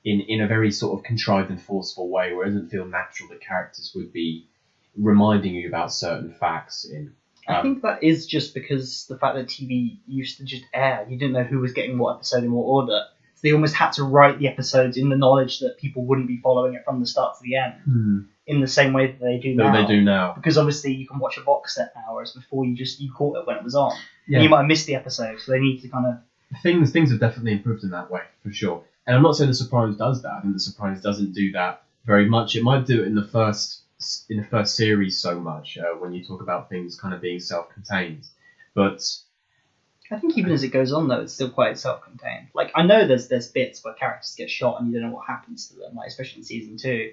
in a very sort of contrived and forceful way, where it doesn't feel natural that characters would be reminding you about certain facts. I think that is just because the fact that TV used to just air, you didn't know who was getting what episode in what order. So they almost had to write the episodes in the knowledge that people wouldn't be following it from the start to the end, in the same way that they do now. Because obviously you can watch a box set now, whereas before you caught it when it was on. Yeah. And you might have missed the episode, so they need to kind of... Things have definitely improved in that way, for sure. And I'm not saying The Sopranos does that. I think The Sopranos doesn't do that very much. It might do it in the first series so much, when you talk about things kind of being self-contained. But I think even as it goes on, though, it's still quite self-contained. Like, I know there's bits where characters get shot and you don't know what happens to them, like especially in season 2.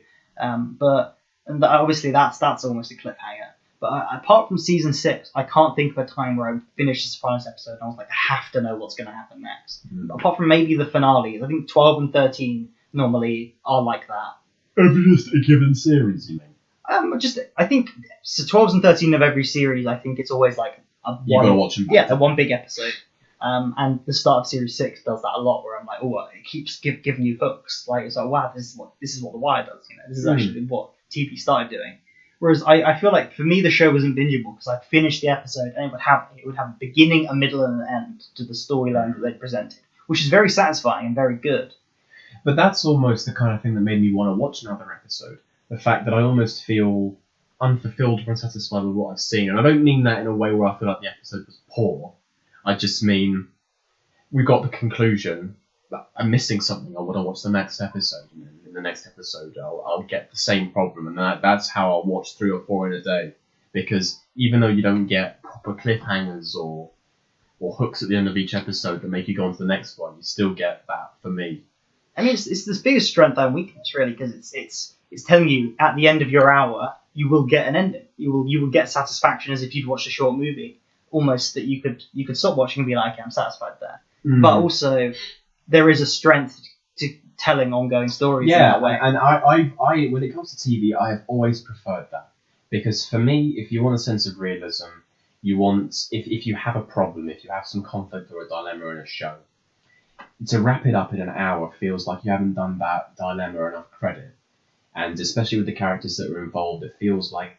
But obviously that's almost a cliffhanger. But apart from season 6, I can't think of a time where I finished a Sopranos episode and I was like, I have to know what's going to happen next. Apart from maybe the finales, I think 12 and 13 normally are like that. Over just a given series, you mean? I think so 12 and 13 of every series, I think it's always like you gotta watch them. Yeah, one big episode. And the start of series 6 does that a lot, where I'm like, oh, it keeps giving you hooks. Like, it's like, wow, this is what The Wire does. You know, this is actually what TV started doing. Whereas I feel like for me the show wasn't bingeable because I'd finish the episode and it would have a beginning, a middle, and an end to the storyline that they presented, which is very satisfying and very good. But that's almost the kind of thing that made me want to watch another episode. The fact that I almost feel unfulfilled or unsatisfied with what I've seen. And I don't mean that in a way where I feel like the episode was poor. I just mean we got the conclusion, but I'm missing something. I want to watch the next episode. And then in the next episode, I'll get the same problem. And that's how I'll watch 3 or 4 in a day. Because even though you don't get proper cliffhangers or hooks at the end of each episode that make you go on to the next one, you still get that for me. I mean, it's this biggest strength and weakness, really, because it's telling you at the end of your hour you will get an ending. You will get satisfaction as if you'd watched a short movie, almost, that you could stop watching and be like, okay, I'm satisfied there. But also there is a strength to telling ongoing stories in that way. And I when it comes to TV, I have always preferred that, because for me, if you want a sense of realism, you want if you have a problem, if you have some conflict or a dilemma in a show, to wrap it up in an hour feels like you haven't done that dilemma enough credit. And especially with the characters that are involved, it feels like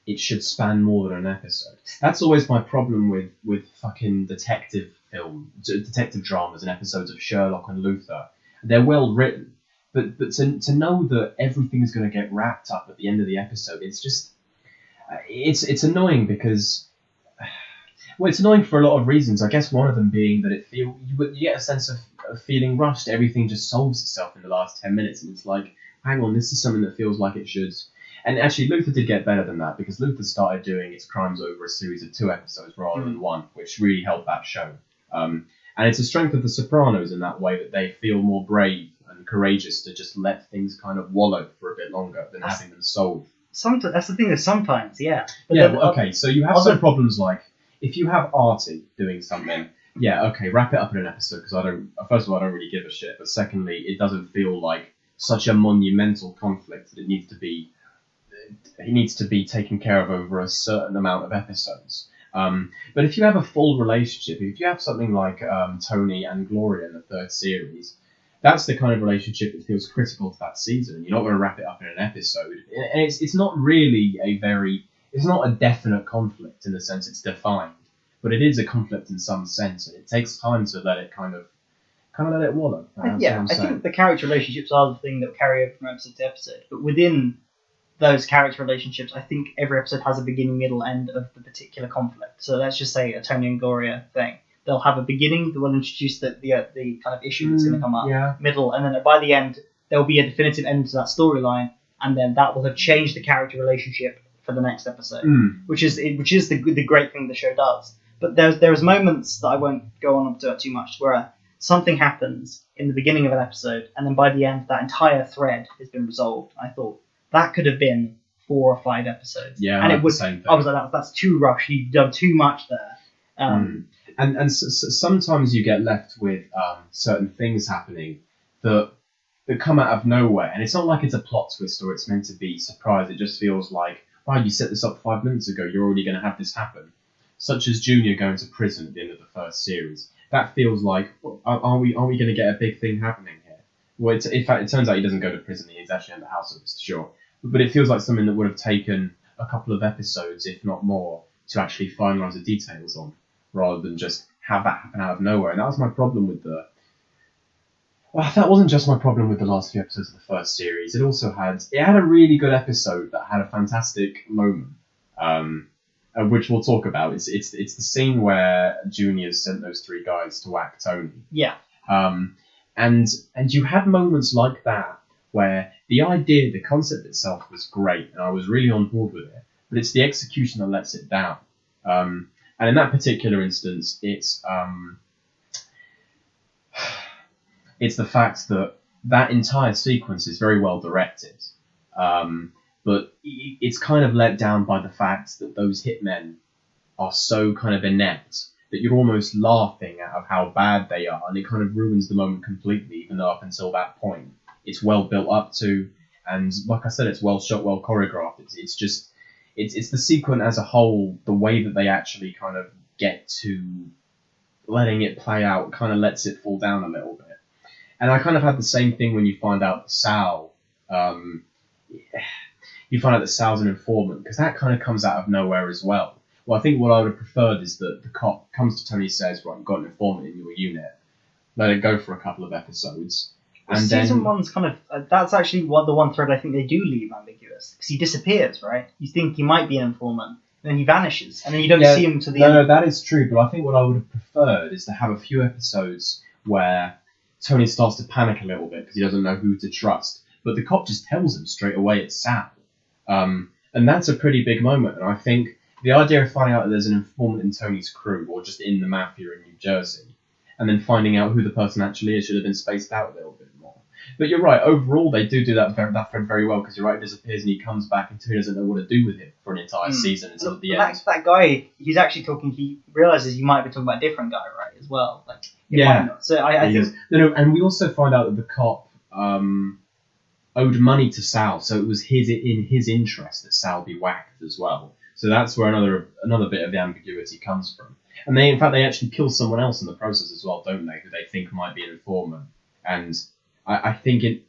it should span more than an episode. That's always my problem with fucking detective dramas and episodes of Sherlock and Luther. They're well written, but to know that everything is going to get wrapped up at the end of the episode, it's just it's annoying because. Well, it's annoying for a lot of reasons. I guess one of them being that you get a sense of feeling rushed. Everything just solves itself in the last 10 minutes, and it's like, hang on, this is something that feels like it should. And actually, Luther did get better than that, because Luther started doing its crimes over a series of 2 episodes rather than 1, which really helped that show. And it's a strength of The Sopranos in that way, that they feel more brave and courageous to just let things kind of wallow for a bit longer than having them solved. That's the thing, is sometimes, yeah. But yeah, okay, so you have some problems like, if you have Artie doing something, yeah, okay, wrap it up in an episode, because first of all, I don't really give a shit, but secondly, it doesn't feel like such a monumental conflict that it needs to be he needs to be taken care of over a certain amount of episodes. But if you have a full relationship, if you have something like Tony and Gloria in the third series, that's the kind of relationship that feels critical to that season. You're not going to wrap it up in an episode. And it's not really it's not a definite conflict in the sense it's defined, but it is a conflict in some sense, and it takes time to let it kind of let it wallow. Yeah, I think the character relationships are the thing that carry over from episode to episode, but within those character relationships, I think every episode has a beginning, middle, end of the particular conflict. So let's just say a Tony and Gloria thing. They'll have a beginning that will introduce the kind of issue that's going to come up, middle, and then by the end, there'll be a definitive end to that storyline, and then that will have changed the character relationship for the next episode, which is the great thing the show does. But there's moments that I won't go on to too much where something happens in the beginning of an episode, and then by the end, that entire thread has been resolved. I thought that could have been 4 or 5 episodes. Yeah, and it was. The same thing. I was like, that's too rushed. You've done too much there. And sometimes you get left with certain things happening that come out of nowhere, and it's not like it's a plot twist or it's meant to be surprise. It just feels like, wow, you set this up 5 minutes ago. You're already going to have this happen. Such as Junior going to prison at the end of the first series. That feels like, are we going to get a big thing happening here? Well, in fact, it turns out he doesn't go to prison. He's actually under house arrest, sure. But it feels like something that would have taken a couple of episodes, if not more, to actually finalise the details on, rather than just have that happen out of nowhere. And that was my problem with that wasn't just my problem with the last few episodes of the first series. It also had a really good episode that had a fantastic moment, which we'll talk about. It's the scene where Junior's sent those 3 guys to whack Tony. Yeah. And you had moments like that where the concept itself was great, and I was really on board with it. But it's the execution that lets it down. And in that particular instance, it's the fact that entire sequence is very well directed. But it's kind of let down by the fact that those hitmen are so kind of inept that you're almost laughing out of how bad they are, and it kind of ruins the moment completely, even though up until that point it's well built up to, and like I said, it's well shot, well choreographed. It's the sequence as a whole, the way that they actually kind of get to letting it play out kind of lets it fall down a little bit. And I kind of had the same thing when you find out that Sal's an informant, because that kind of comes out of nowhere as well. Well, I think what I would have preferred is that the cop comes to Tony and says, right, you've got an informant in your unit. Let it go for a couple of episodes. Well, and season then, one's kind of... that's actually the one thread I think they do leave ambiguous. Because he disappears, right? You think he might be an informant, and then he vanishes. And then you don't see him to the end. No, that is true. But I think what I would have preferred is to have a few episodes where Tony starts to panic a little bit because he doesn't know who to trust. But the cop just tells him straight away it's Sal. And that's a pretty big moment. And I think the idea of finding out that there's an informant in Tony's crew, or just in the mafia in New Jersey, and then finding out who the person actually is should have been spaced out a little bit more. But you're right, overall they do that thread very well, because you're right, it disappears and he comes back and Tony doesn't know what to do with him for an entire season until the end. That guy, he's actually talking, he realises he might be talking about a different guy, right, as well. Like, might not. So I think... No, and we also find out that the cop owed money to Sal, so it was in his interest that Sal be whacked as well. So that's where another bit of the ambiguity comes from. And they actually kill someone else in the process as well, don't they? Who they think might be an informant. And I think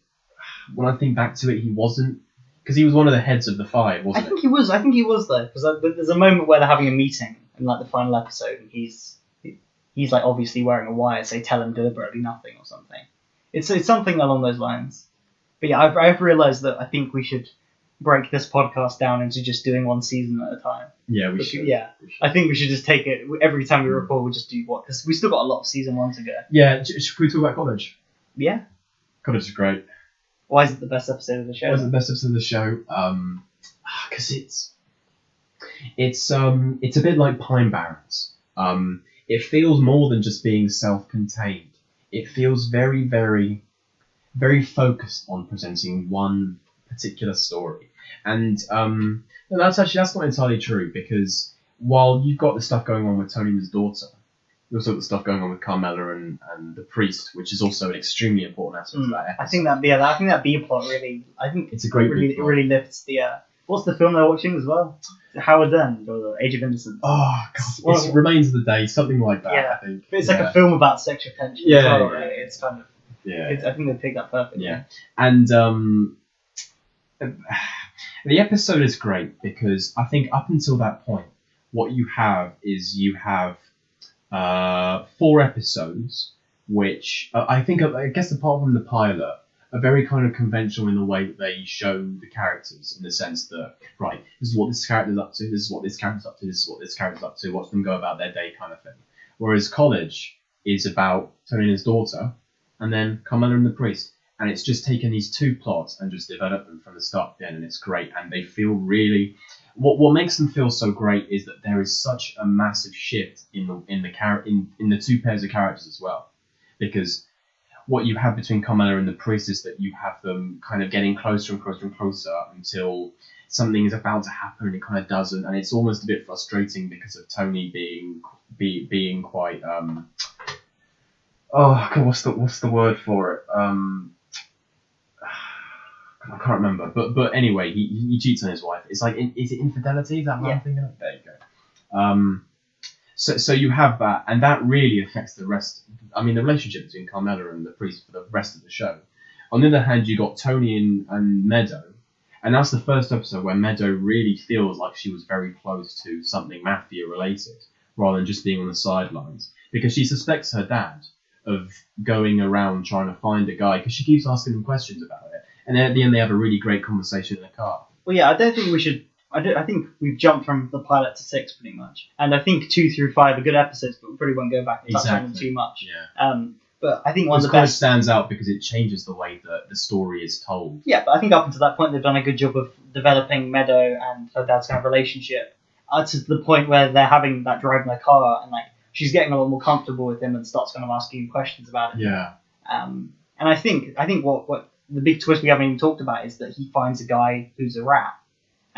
when I think back to it, he wasn't, because he was one of the heads of the 5, wasn't he? I think he was though, because there's a moment where they're having a meeting in like the final episode, and he's like obviously wearing a wire, so they tell him deliberately nothing or something. It's something along those lines. But yeah, I've realised that I think we should break this podcast down into just doing one season at a time. Yeah, we should. Yeah, I think we should just take it every time we record. We'll just do what, because we still got a lot of season 1 to go. Yeah, should we talk about College? Yeah. College is great. Why is it the best episode of the show? Why is it the best episode of the show? Because it's a bit like Pine Barrens. It feels more than just being self-contained. It feels very, very, very focused on presenting one particular story. And that's not entirely true, because while you've got the stuff going on with Tony and his daughter, you also got the stuff going on with Carmela and the priest, which is also an extremely important aspect of that episode. I think that B plot really, I think it's a great it really lifts the What's the film they're watching as well? Howard's End or The Age of Innocence. Oh God, it's Remains of the Day, something like that. Yeah. I think. But it's like a film about sexual tension as well, right? It's kind of. Yeah. I think they picked that perfectly. Yeah. And the episode is great because I think up until that point, what you have is 4 episodes, which I guess apart from the pilot, are very kind of conventional in the way that they show the characters, in the sense that, right, this is what this character's up to, this is what this character's up to, this is what this character's up to, watch them go about their day kind of thing. Whereas College is about Tony and his daughter, and then Carmela and the priest. And it's just taken these 2 plots and just developed them from the start to the end, and it's great. And they feel really... What makes them feel so great is that there is such a massive shift in the 2 pairs of characters as well. Because what you have between Carmela and the priest is that you have them kind of getting closer and closer and closer until something is about to happen and it kind of doesn't, and it's almost a bit frustrating because of Tony being quite oh God, what's the word for it? I can't remember, but anyway, he cheats on his wife. It's like, is it infidelity? Is that what I'm thinking of? There you go. So you have that, and that really affects the rest. I mean, the relationship between Carmela and the priest for the rest of the show. On the other hand, you got Tony and Meadow, and that's the first episode where Meadow really feels like she was very close to something mafia related, rather than just being on the sidelines, because she suspects her dad of going around trying to find a guy, because she keeps asking him questions about it, and then at the end they have a really great conversation in the car. Well, yeah, I don't think we should. I think we've jumped from the pilot to 6 pretty much, and I think 2 through 5 are good episodes, but we probably won't go back and touch on them too much. Yeah. But I think one of the kind of best stands out because it changes the way that the story is told. Yeah, but I think up until that point they've done a good job of developing Meadow and her dad's kind of relationship to the point where they're having that drive in their car, and like she's getting a lot more comfortable with him and starts kind of asking him questions about it. Yeah. And I think what the big twist we haven't even talked about is that he finds a guy who's a rat.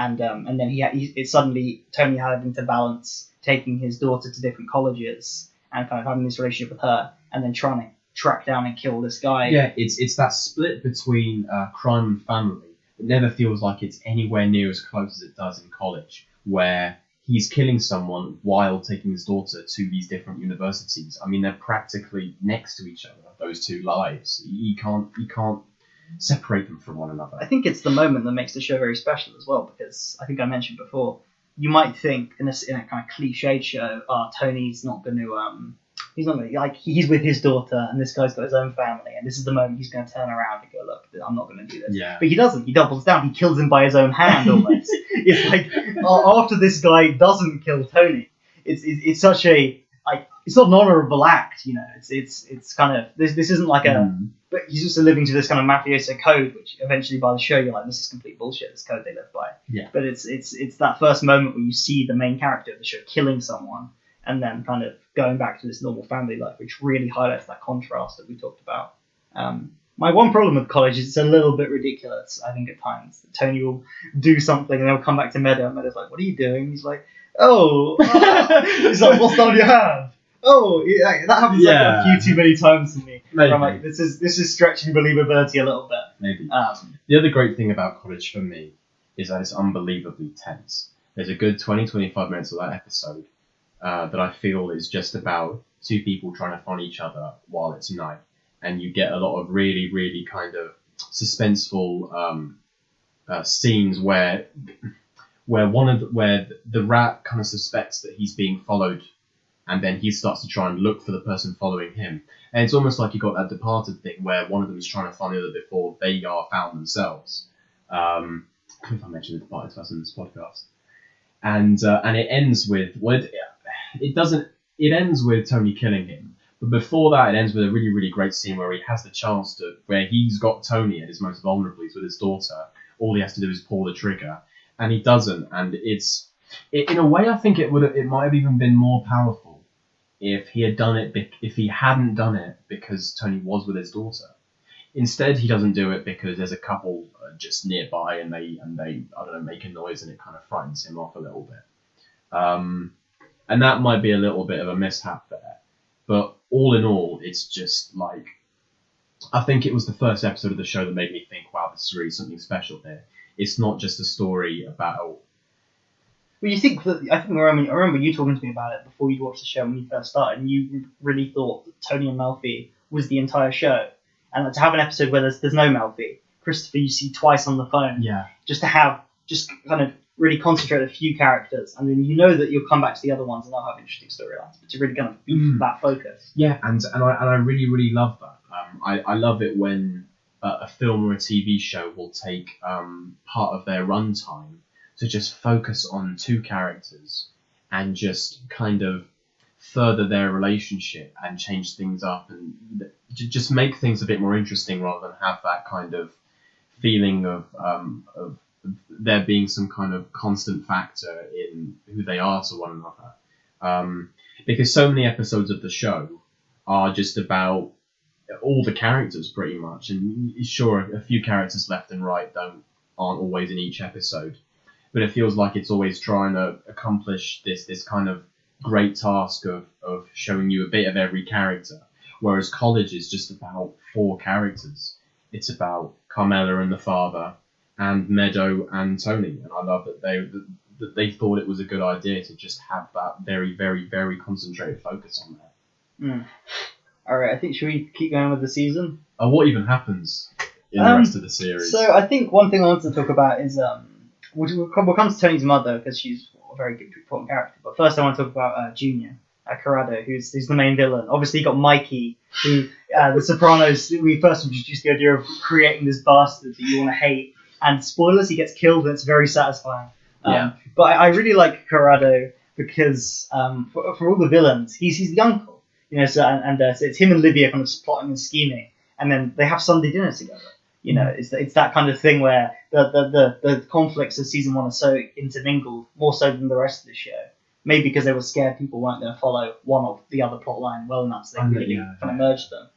And then it's suddenly Tony having to balance taking his daughter to different colleges and kind of having this relationship with her, and then trying to track down and kill this guy. Yeah, it's that split between crime and family. It never feels like it's anywhere near as close as it does in College, where he's killing someone while taking his daughter to these different universities. I mean, they're practically next to each other, those 2 lives. You can't separate them from one another. I think it's the moment that makes the show very special as well, because I think I mentioned before, you might think in a kind of cliched show, Tony's not going to he's not going to, like, he's with his daughter and this guy's got his own family, and this is the moment he's going to turn around and go, look, I'm not going to do this. Yeah. But he doesn't. He doubles down. He kills him by his own hand almost. It's like after this guy doesn't kill Tony, it's such a it's not an honourable act, you know. It's kind of this isn't like but he's just living to this kind of mafioso code, which eventually by the show you're like, this is complete bullshit, this code they live by. Yeah. But it's that first moment where you see the main character of the show killing someone and then kind of going back to this normal family life, which really highlights that contrast that we talked about. My one problem with College is it's a little bit ridiculous, I think, at times. Tony will do something and they'll come back to Meadow, and Meadow's like, what are you doing? He's like, he's like, what's that on your hand? Oh, yeah, that happens like a few too many times to me. Maybe. I'm like, this is stretching believability a little bit. Maybe. The other great thing about College for me is that it's unbelievably tense. There's a good 20-25 minutes of that episode that I feel is just about 2 people trying to find each other while it's night, and you get a lot of really, really kind of suspenseful scenes where the rat kind of suspects that he's being followed, and then he starts to try and look for the person following him. And it's almost like you got that Departed thing where one of them is trying to find the other before they are found themselves. I don't know if I mentioned the Departed twice in this podcast. And it ends with it ends with Tony killing him. But before that, it ends with a really, really great scene where he has the chance where he's got Tony at his most vulnerable. He's with his daughter. All he has to do is pull the trigger, and he doesn't. And in a way, I think it might have even been more powerful if he hadn't done it because Tony was with his daughter. Instead, he doesn't do it because there's a couple just nearby, and they I don't know, make a noise, and it kind of frightens him off a little bit. And that might be a little bit of a mishap there. But all in all, it's just like, I think it was the first episode of the show that made me think, wow, this is really something special here. it's not just a story about. Well, you think that I remember you talking to me about it before you watched the show when you first started, and you really thought that Tony and Melfi was the entire show, and to have an episode where there's no Melfi, Christopher you see twice on the phone, just to have just kind of really concentrate a few characters, and then you know that you'll come back to the other ones and they'll have interesting storylines, but to really kind of beef that focus. Yeah, and I really really love that. I love it when a film or a TV show will take part of their runtime to just focus on two characters and just kind of further their relationship and change things up and just make things a bit more interesting rather than have that kind of feeling of there being some kind of constant factor in who they are to one another. Because so many episodes of the show are just about all the characters pretty much, and sure, a few characters left and right aren't always in each episode, but it feels like it's always trying to accomplish this kind of great task of showing you a bit of every character, whereas College is just about 4 characters. It's about Carmela and the father, and Meadow and Tony, and I love that they thought it was a good idea to just have that very, very, very concentrated focus on that. Alright, I think, should we keep going with the season? What even happens in the rest of the series? So I think one thing I want to talk about is we'll come to Tony's mother because she's a very good, important character. But first, I want to talk about Junior Corrado, who's the main villain. Obviously, you got Mikey, who the Sopranos. We first introduced the idea of creating this bastard that you want to hate. And spoilers, he gets killed, and it's very satisfying. But I really like Corrado because for all the villains, he's the uncle. So it's him and Livia kind of plotting and scheming, and then they have Sunday dinner together. It's that kind of thing where the conflicts of season 1 are so intermingled, more so than the rest of the show. Maybe because they were scared people weren't going to follow one or the other plot line well enough, so they really kind of merged them.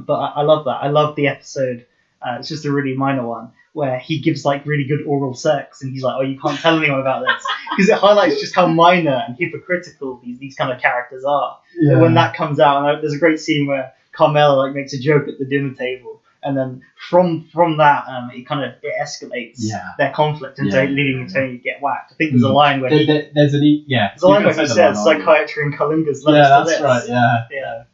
But I love that. I love the episode. It's just a really minor one where he gives like really good oral sex, and he's like, "Oh, you can't tell anyone about this," because it highlights just how minor and hypocritical these kind of characters are. Yeah. When that comes out, and there's a great scene where Carmela makes a joke at the dinner table, and then from that it escalates their conflict into leading Tony to get whacked. I think there's a line where there's a line where he says psychiatry and Kalinga's left that's right. Yeah.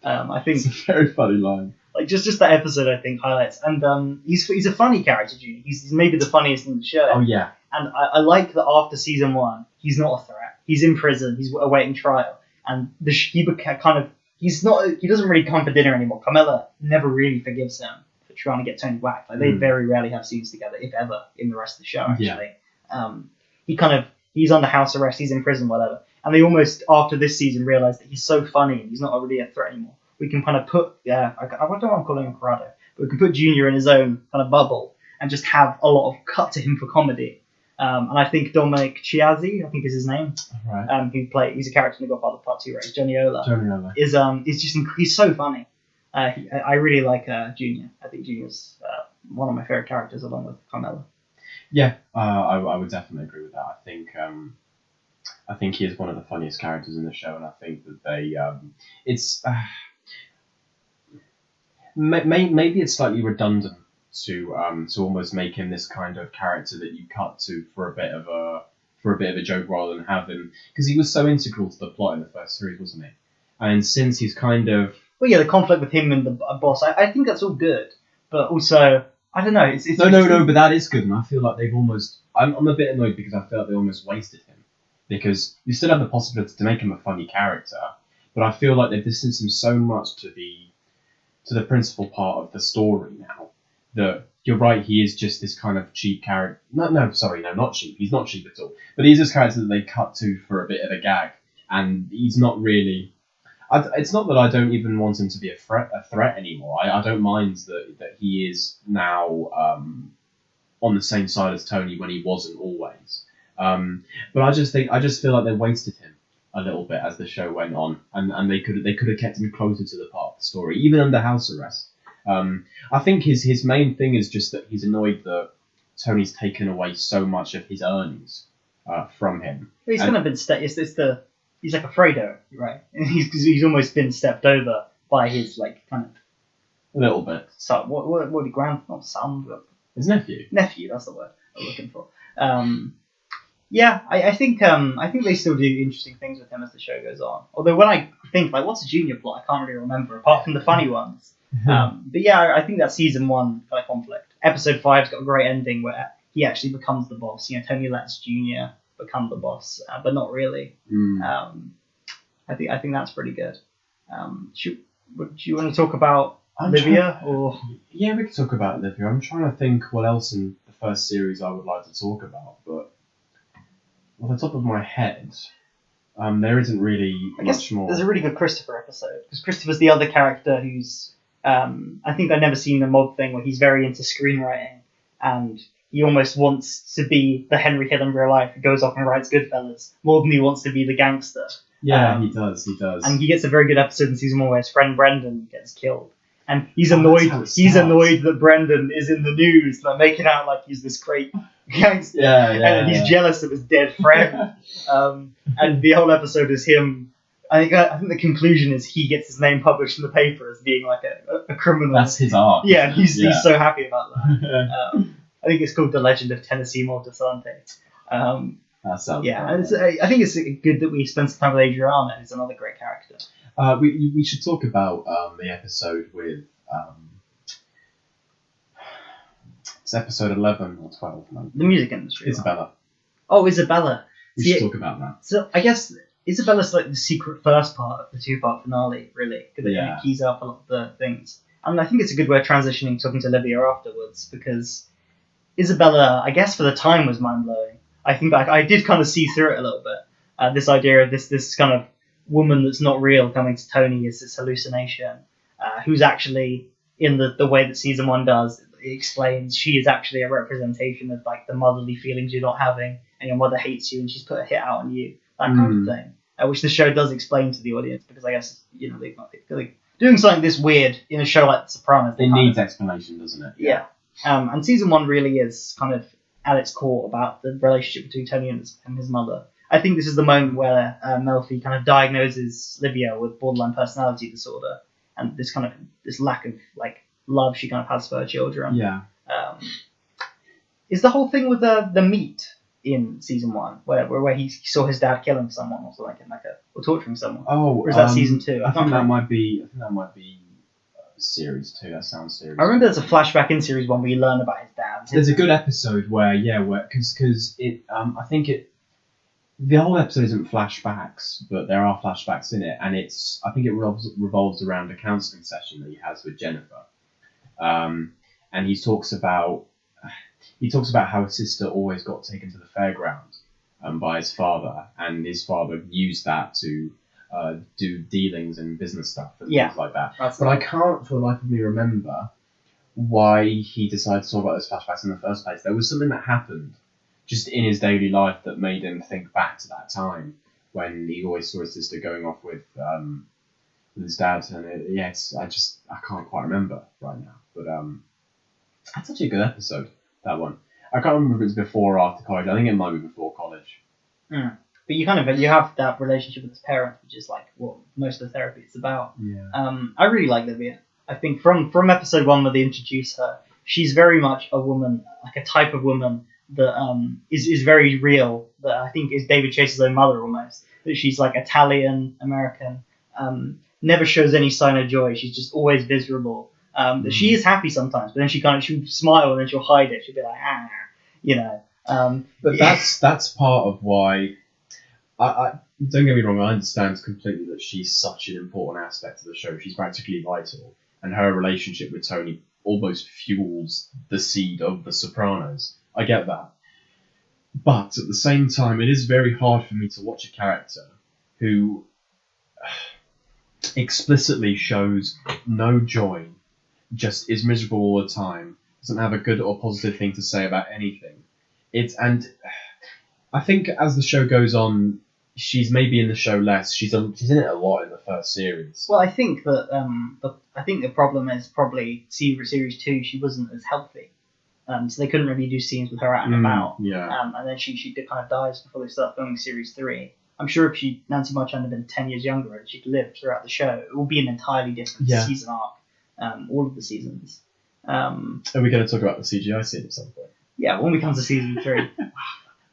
I think it's a very funny line. Like just that episode, I think highlights, and he's a funny character, Junior. He's maybe the funniest in the show. Oh yeah. And I like that after season 1, he's not a threat. He's in prison. He's awaiting trial, and he doesn't really come for dinner anymore. Carmela never really forgives him for trying to get Tony whacked. Like they very rarely have scenes together, if ever, in the rest of the show. Actually, he's under house arrest. He's in prison, whatever. And they almost after this season realize that he's so funny and he's not really a threat anymore. We can kind of put, I don't know what I'm calling him Corrado, but we can put Junior in his own kind of bubble and just have a lot of cut to him for comedy. And I think Dominic Chiazzi, I think is his name, right. He's a character in The Godfather Part 2, right? Johnny Ola. He's so funny. I really like Junior. I think Junior's one of my favorite characters along with Carmela. Yeah, I would definitely agree with that. I think he is one of the funniest characters in the show, and I think that maybe it's slightly redundant to almost make him this kind of character that you cut to for a bit of a joke rather than have him, because he was so integral to the plot in the first 3, wasn't he? And since he's kind of the conflict with him and the boss, I think that's all good, but also I don't know. It's no, but that is good, and I feel like they've almost. I'm a bit annoyed because I feel like they almost wasted him, because you still have the possibility to make him a funny character, but I feel like they've distanced him so much to the principal part of the story now that you're right, he is just this kind of cheap character. No, not cheap. He's not cheap at all. But he's this character that they cut to for a bit of a gag, and he's not really. It's not that I don't even want him to be a threat anymore. I don't mind that he is now on the same side as Tony when he wasn't always. But I just feel like they wasted him a little bit as the show went on, and they could have kept him closer to the part of the story, even under house arrest. I think his main thing is just that he's annoyed that Tony's taken away so much of his earnings from him. He's kind of been he's like a Fredo, right? He's almost been stepped over by his like kind of a little bit. So what he grand not son, but His nephew. Nephew, that's the word I'm looking for. Yeah, I think they still do interesting things with him as the show goes on. Although when I think like what's a junior plot, I can't really remember apart from the funny ones. But yeah, I think that season 1 kind of conflict. Episode 5's got a great ending where he actually becomes the boss. You know, Tony lets Junior become the boss, but not really. I think that's pretty good. Do you want to talk about Livia or? Yeah, we could talk about Livia. I'm trying to think what else in the first series I would like to talk about, but off the top of my head, there isn't really much more. There's a really good Christopher episode because Christopher's the other character who's I think I've never seen the mod thing where he's very into screenwriting and he almost wants to be the Henry Hill in real life who goes off and writes Goodfellas more than he wants to be the gangster. Yeah, he does. And he gets a very good episode in season 1 where his friend Brendan gets killed. And he's annoyed that Brendan is in the news, like making out like he's this great gangster. And he's jealous of his dead friend. And the whole episode is him. I think the conclusion is he gets his name published in the paper as being like a criminal. That's his arc. Yeah, he's so happy about that. I think it's called The Legend of Tennessee Moltisanti. That sounds I think it's good that we spent some time with Adriana, who's another great character. We should talk about the episode with it's episode 11 or 12. No? The music industry. Isabella. Right? Oh, Isabella. We should talk about that. So I guess Isabella's like the secret first part of the 2-part finale, really, because it keys up a lot of the things. And I think it's a good way of transitioning talking to Livia afterwards, because Isabella, I guess for the time, was mind-blowing. I think I did kind of see through it a little bit. This idea of this kind of woman that's not real coming to Tony is this hallucination, who's actually, in the way that season 1 does, it explains she is actually a representation of like the motherly feelings you're not having, and your mother hates you and she's put a hit out on you, that kind of thing. Which the show does explain to the audience, because I guess, you know, they're doing something this weird in a show like The Sopranos. It needs explanation, doesn't it? Yeah. And season 1 really is kind of at its core about the relationship between Tony and his mother. I think this is the moment where Melfi kind of diagnoses Livia with borderline personality disorder, and this lack of like love she kind of has for her children. Yeah. Is the whole thing with the meat in season 1 where he saw his dad killing someone or something or torturing someone? Oh, or is that season 2? I think that might be series 2. That sounds serious. I remember there's a flashback in series 1 where you learn about his dad. There's a good episode where because it I think the whole episode isn't flashbacks, but there are flashbacks in it, and I think it revolves around a counselling session that he has with Jennifer, and he talks about how his sister always got taken to the fairground by his father, and his father used that to do dealings and business stuff and things like that. But I can't for the life of me remember why he decided to talk about those flashbacks in the first place. There was something that happened just in his daily life that made him think back to that time when he always saw his sister going off with his dad, and I can't quite remember right now. But that's such a good episode, that one. I can't remember if it's before or after college. I think it might be before college. But you have that relationship with his parents, which is like what most of the therapy is about. Yeah. I really like Livia. I think from episode 1 where they introduce her, she's very much a woman, like a type of woman that is very real. That I think is David Chase's own mother almost. That she's like Italian American, never shows any sign of joy. She's just always miserable. That she is happy sometimes, but then she'll smile and then she'll hide it. She'll be like you know. But that's part of why. I don't get me wrong. I understand completely that she's such an important aspect of the show. She's practically vital, and her relationship with Tony almost fuels the seed of The Sopranos. I get that, but at the same time, it is very hard for me to watch a character who explicitly shows no joy, just is miserable all the time, doesn't have a good or positive thing to say about anything. And I think as the show goes on, she's maybe in the show less. She's in it a lot in the first series. Well, I think that the problem is probably series 2. She wasn't as healthy, so they couldn't really do scenes with her out and about. Yeah. And then she kind of dies before they start filming series 3. I'm sure if Nancy Marchand had been 10 years younger and she'd lived throughout the show, it would be an entirely different season arc. All of the seasons. Um, Are we going to talk about the CGI scene at some point? yeah, when we come to season 3.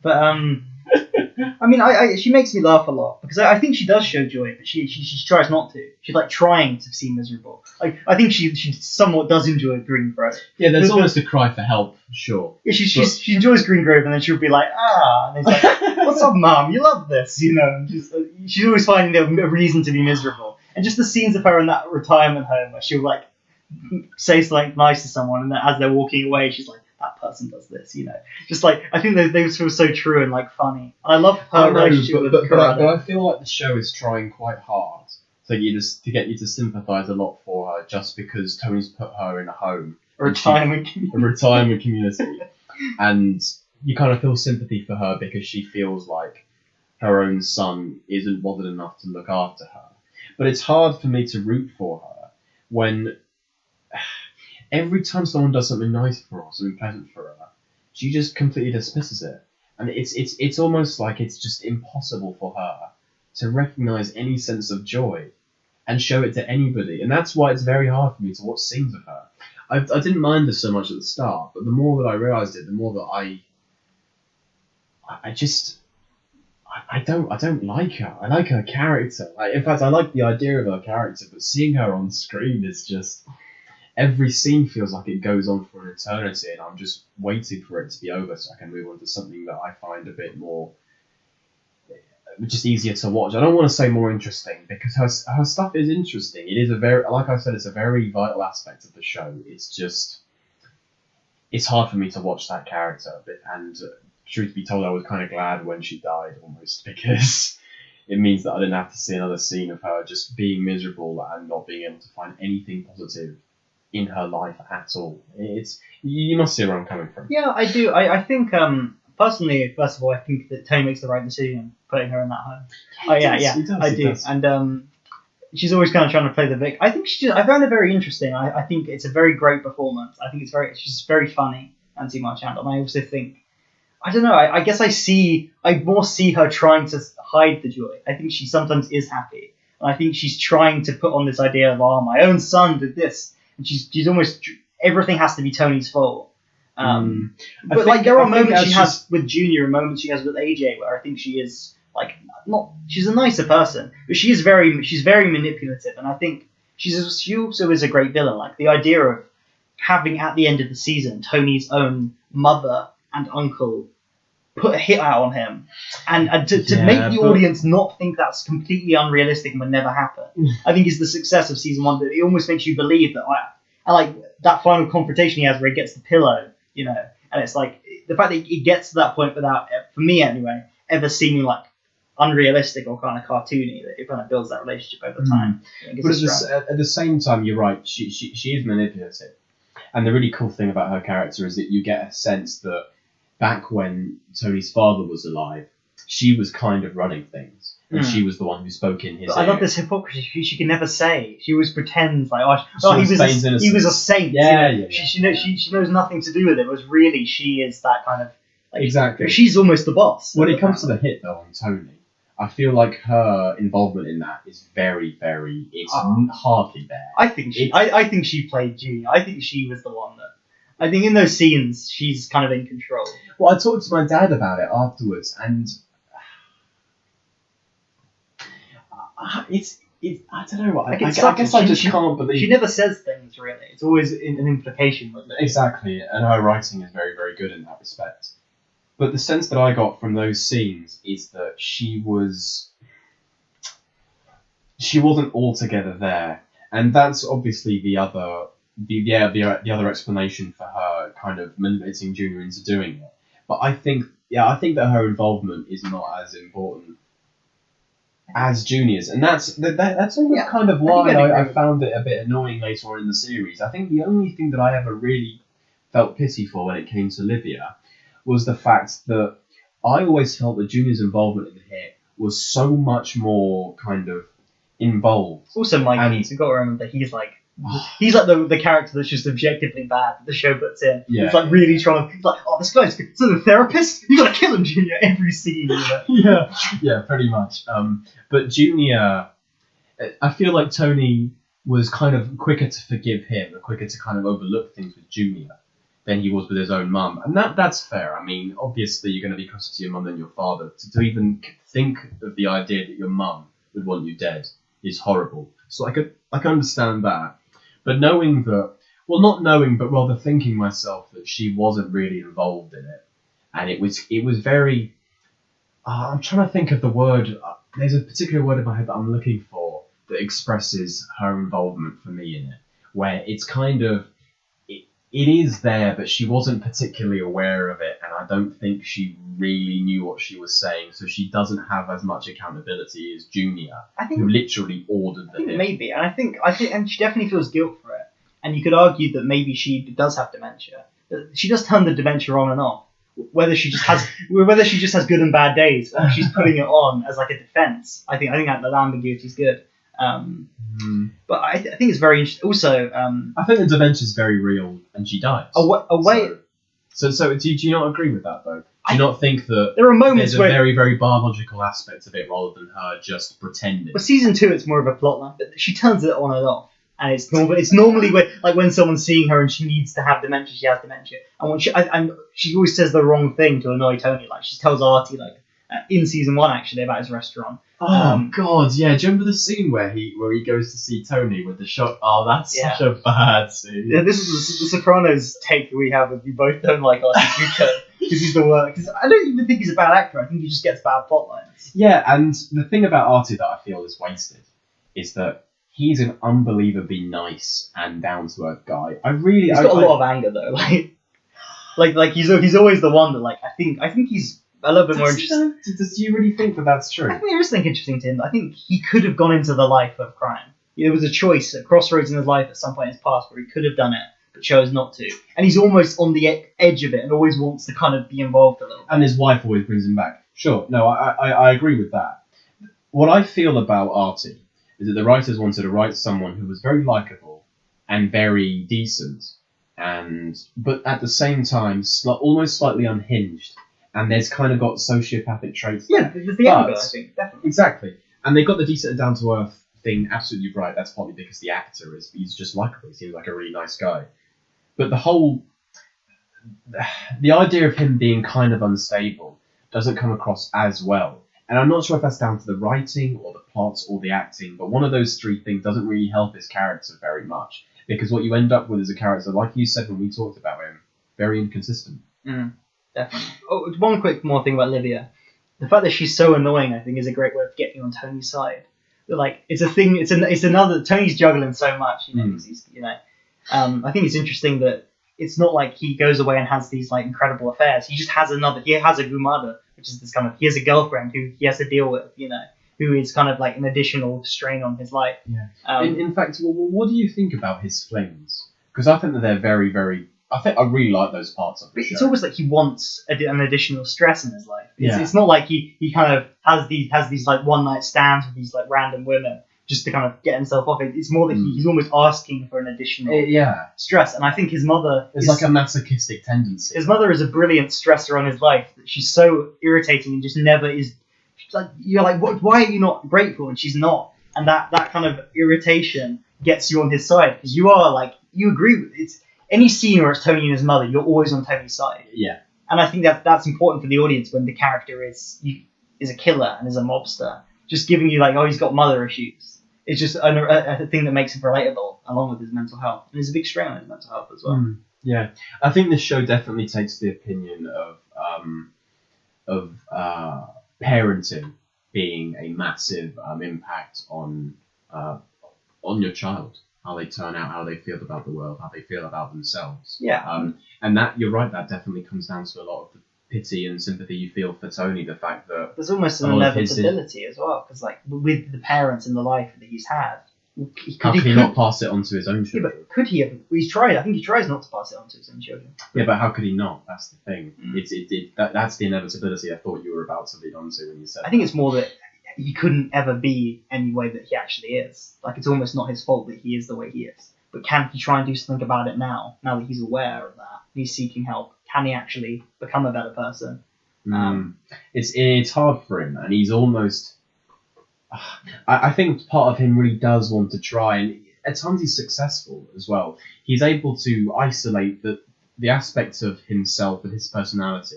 But I mean, she makes me laugh a lot because I think she does show joy, but she tries not to. She's like trying to seem miserable. Like I think she somewhat does enjoy Green Grove. Yeah, there's almost a cry for help, sure. Yeah, she enjoys Green Grove, and then she'll be like, and it's like, what's up, Mum? You love this, you know? And she's always finding a reason to be miserable. And just the scenes of her in that retirement home where she'll like say something nice to someone, and then as they're walking away, she's like, that person does this, you know. Just like I think they feel so true and like funny. And I love her relationship with but I feel like the show is trying quite hard to get you to sympathise a lot for her, just because Tony's put her in a home, a retirement community, and you kind of feel sympathy for her because she feels like her own son isn't bothered enough to look after her. But it's hard for me to root for her when every time someone does something nice for her, something pleasant for her, she just completely dismisses it. And it's almost like it's just impossible for her to recognise any sense of joy and show it to anybody. And that's why it's very hard for me to watch scenes of her. I didn't mind her so much at the start, but the more that I realised it, the more that I don't like her. I like her character. In fact, I like the idea of her character, but seeing her on screen is just... Every scene feels like it goes on for an eternity, and I'm just waiting for it to be over so I can move on to something that I find a bit more... just easier to watch. I don't want to say more interesting, because her stuff is interesting. It is like I said, it's a very vital aspect of the show. It's just... It's hard for me to watch that character, and truth be told, I was kind of glad when she died, almost, because it means that I didn't have to see another scene of her just being miserable and not being able to find anything positive in her life at all. You must see where I'm coming from. Yeah, I do. I think personally, first of all, I think that Tony makes the right decision putting her in that home. I do. And she's always kind of trying to play the victim. I think I found it very interesting. I think it's a very great performance. I think she's very funny, Nancy Marchand, and I also think, I don't know, I guess I more see her trying to hide the joy. I think she sometimes is happy, and I think she's trying to put on this idea of, my own son did this. And she's almost, everything has to be Tony's fault. But like there are moments she has with Junior and moments she has with AJ where I think she is like she's a nicer person, but she's very manipulative, and I think she also is a great villain. Like the idea of having at the end of the season Tony's own mother and uncle put a hit out on him, and to make the audience not think that's completely unrealistic and would never happen, I think is the success of season 1. That it almost makes you believe that, I like that final confrontation he has where he gets the pillow, you know, and it's like the fact that it gets to that point without, for me anyway, ever seeming like unrealistic or kind of cartoony. That it kind of builds that relationship over time. But at the same time, you're right. She is manipulative, and the really cool thing about her character is that you get a sense that back when Tony's father was alive, she was kind of running things, and she was the one who spoke in his ear. I love this hypocrisy. She can never say. She always pretends like, he was a saint. Yeah. She knows nothing to do with it. Whereas really, she is that kind of exactly. She's almost the boss. When it comes to the hit though on Tony, I feel like her involvement in that is very, very. It's hardly there. I think she played Junior. I think she was the one that. I think in those scenes, she's kind of in control. Well, I talked to my dad about it afterwards, and it's I don't know. I guess I just can't believe... She never says things, really. It's always an implication with it. Exactly, and her writing is very, very good in that respect. But the sense that I got from those scenes is that she wasn't altogether there, and that's obviously the other explanation for her kind of manipulating Junior into doing it. But I think that her involvement is not as important as Junior's, and that's almost kind of why I found it a bit annoying later on in the series. I think the only thing that I ever really felt pity for when it came to Livia was the fact that I always felt that Junior's involvement in the hit was so much more kind of involved. Also, Mikey, you've got to remember he's like the character that's just objectively bad that the show puts in. Yeah. It's like really trying to... It's like, this guy's a therapist? You gotta kill him, Junior, every scene. You know? Yeah, pretty much. But Junior... I feel like Tony was kind of quicker to forgive him and quicker to kind of overlook things with Junior than he was with his own mum. And that's fair. I mean, obviously you're going to be closer to your mum than your father. To even think of the idea that your mum would want you dead is horrible. So I can understand that. But knowing that, well, not knowing, but rather thinking myself that she wasn't really involved in it. And it was very, I'm trying to think of the word. There's a particular word in my head that I'm looking for that expresses her involvement for me in it, where it's kind of, it is there, but she wasn't particularly aware of it, and I don't think she really knew what she was saying, so she doesn't have as much accountability as Junior, who literally ordered the hit. Maybe, and I think, and she definitely feels guilt for it, and you could argue that maybe she does have dementia. She does turn the dementia on and off. Whether she just has good and bad days, or she's putting it on as like a defense. I think that ambiguity is good. But I think it's very interesting. Also, I think the dementia is very real, and she dies. So do you not agree with that though? Do you not think that there are moments there's a very, very biological aspect of it rather than her just pretending? Well, season 2, it's more of a plotline, but she turns it on and off. And it's normally when someone's seeing her and she needs to have dementia, she has dementia. And she always says the wrong thing to annoy Tony. Like she tells Artie, in season 1 actually, about his restaurant. Oh God, yeah. Do you remember the scene where he goes to see Tony with the shot? Oh, that's such a bad scene. Yeah, this is the Sopranos take we have with we both don't like Artie Cooper because he's the worst. Because I don't even think he's a bad actor. I think he just gets bad plot lines. Yeah, and the thing about Artie that I feel is wasted is that he's an unbelievably nice and down to earth guy. He's got a lot of anger though. Like he's always the one that I think he's a little bit more interesting. Do you really think that that's true? I think there is something interesting to him. I think he could have gone into the life of crime. There was a choice, a crossroads in his life at some point in his past where he could have done it, but chose not to. And he's almost on the edge of it and always wants to kind of be involved a little bit. And his wife always brings him back. Sure, no, I agree with that. What I feel about Artie is that the writers wanted to write someone who was very likeable and very decent, but at the same time almost slightly unhinged. And there's kind of got sociopathic traits. Yeah, there's the anger, I think, definitely. Exactly. And they got the decent and down-to-earth thing absolutely right. That's partly because the actor he's just likeable. He seems like a really nice guy. But the idea of him being kind of unstable doesn't come across as well. And I'm not sure if that's down to the writing or the plots or the acting, but one of those three things doesn't really help his character very much. Because what you end up with is a character, like you said when we talked about him, very inconsistent. Definitely. Oh, one quick more thing about Livia. The fact that she's so annoying, I think, is a great way of getting on Tony's side. It's a thing. It's another. Tony's juggling so much, I think it's interesting that it's not like he goes away and has these incredible affairs. He just has He has a gumada, which is this kind of. He has a girlfriend who he has to deal with. Who is kind of an additional strain on his life. Yeah. In fact, what do you think about his flings? Because I think that they're very, very. I really like those parts of the show. It's almost like he wants an additional stress in his life. It's not like he kind of has these one night stands with these random women just to kind of get himself off it. It's more that he's almost asking for an additional stress. And I think his mother is like a masochistic tendency. His mother is a brilliant stressor on his life. That she's so irritating and just never is. You're like, what? Why are you not grateful? And she's not. And that kind of irritation gets you on his side because you are you agree with it. Any scene where it's Tony and his mother, you're always on Tony's side. Yeah. And I think that's important for the audience when the character is a killer and is a mobster. Just giving you he's got mother issues. It's just a thing that makes him relatable along with his mental health. And there's a big strain on his mental health as well. Yeah. I think this show definitely takes the opinion of parenting being a massive impact on your child. How they turn out, how they feel about the world, how they feel about themselves. Yeah. And that, you're right, that definitely comes down to a lot of the pity and sympathy you feel for Tony, the fact that... There's almost an inevitability as well, because with the parents and the life that he's had... How could he not pass it on to his own children? Yeah, but could he have? He's tried. I think he tries not to pass it on to his own children. Yeah, but how could he not? That's the thing. That's the inevitability I thought you were about to lead on to when you said I think it's more that he couldn't ever be any way that he actually is. It's almost not his fault that he is the way he is. But can he try and do something about it now that he's aware of that? He's seeking help. Can he actually become a better person? It's hard for him, and he's almost... I think part of him really does want to try, and at times he's successful as well. He's able to isolate the aspects of himself and his personality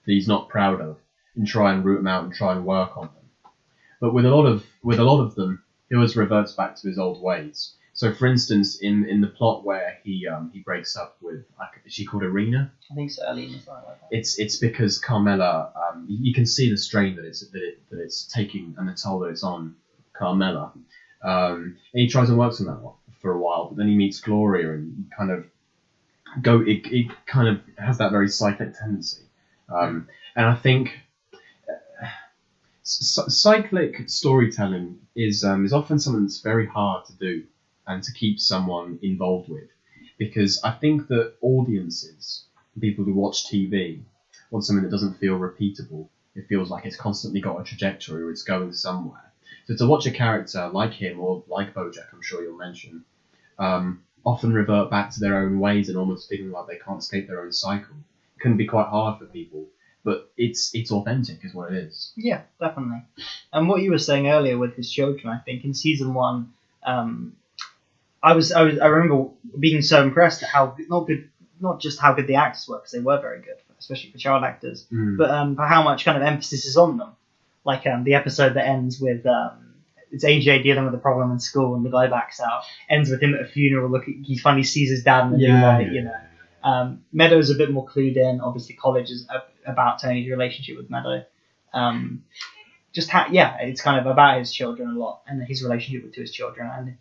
that he's not proud of, and try and root them out and try and work on them. But with a lot of them, he always reverts back to his old ways. So, for instance, in the plot where he breaks up with, is she called Irina? I think so, Alina, something like that. It's because Carmela, you can see the strain that it's taking and the toll that it's on Carmela. And he tries and works on that one for a while, but then he meets Gloria and it kind of has that very cyclic tendency. And I think cyclic storytelling is often something that's very hard to do and to keep someone involved with, because I think that audiences, people who watch TV, want something that doesn't feel repeatable. It feels like it's constantly got a trajectory or it's going somewhere. So to watch a character like him or like Bojack, I'm sure you'll mention, often revert back to their own ways and almost feeling like they can't escape their own cycle. It can be quite hard for people, but it's authentic is what it is. Yeah, definitely. And what you were saying earlier with his children, I think in season 1, I remember being so impressed at how not just how good the actors were, because they were very good, especially for child actors, but for how much kind of emphasis is on them. Like the episode that ends with it's AJ dealing with a problem in school and the guy backs out, ends with him at a funeral. He finally sees his dad in the new light. Meadow's a bit more clued in. Obviously, college is about Tony's relationship with Meadow. It's kind of about his children a lot and his relationship to his children, and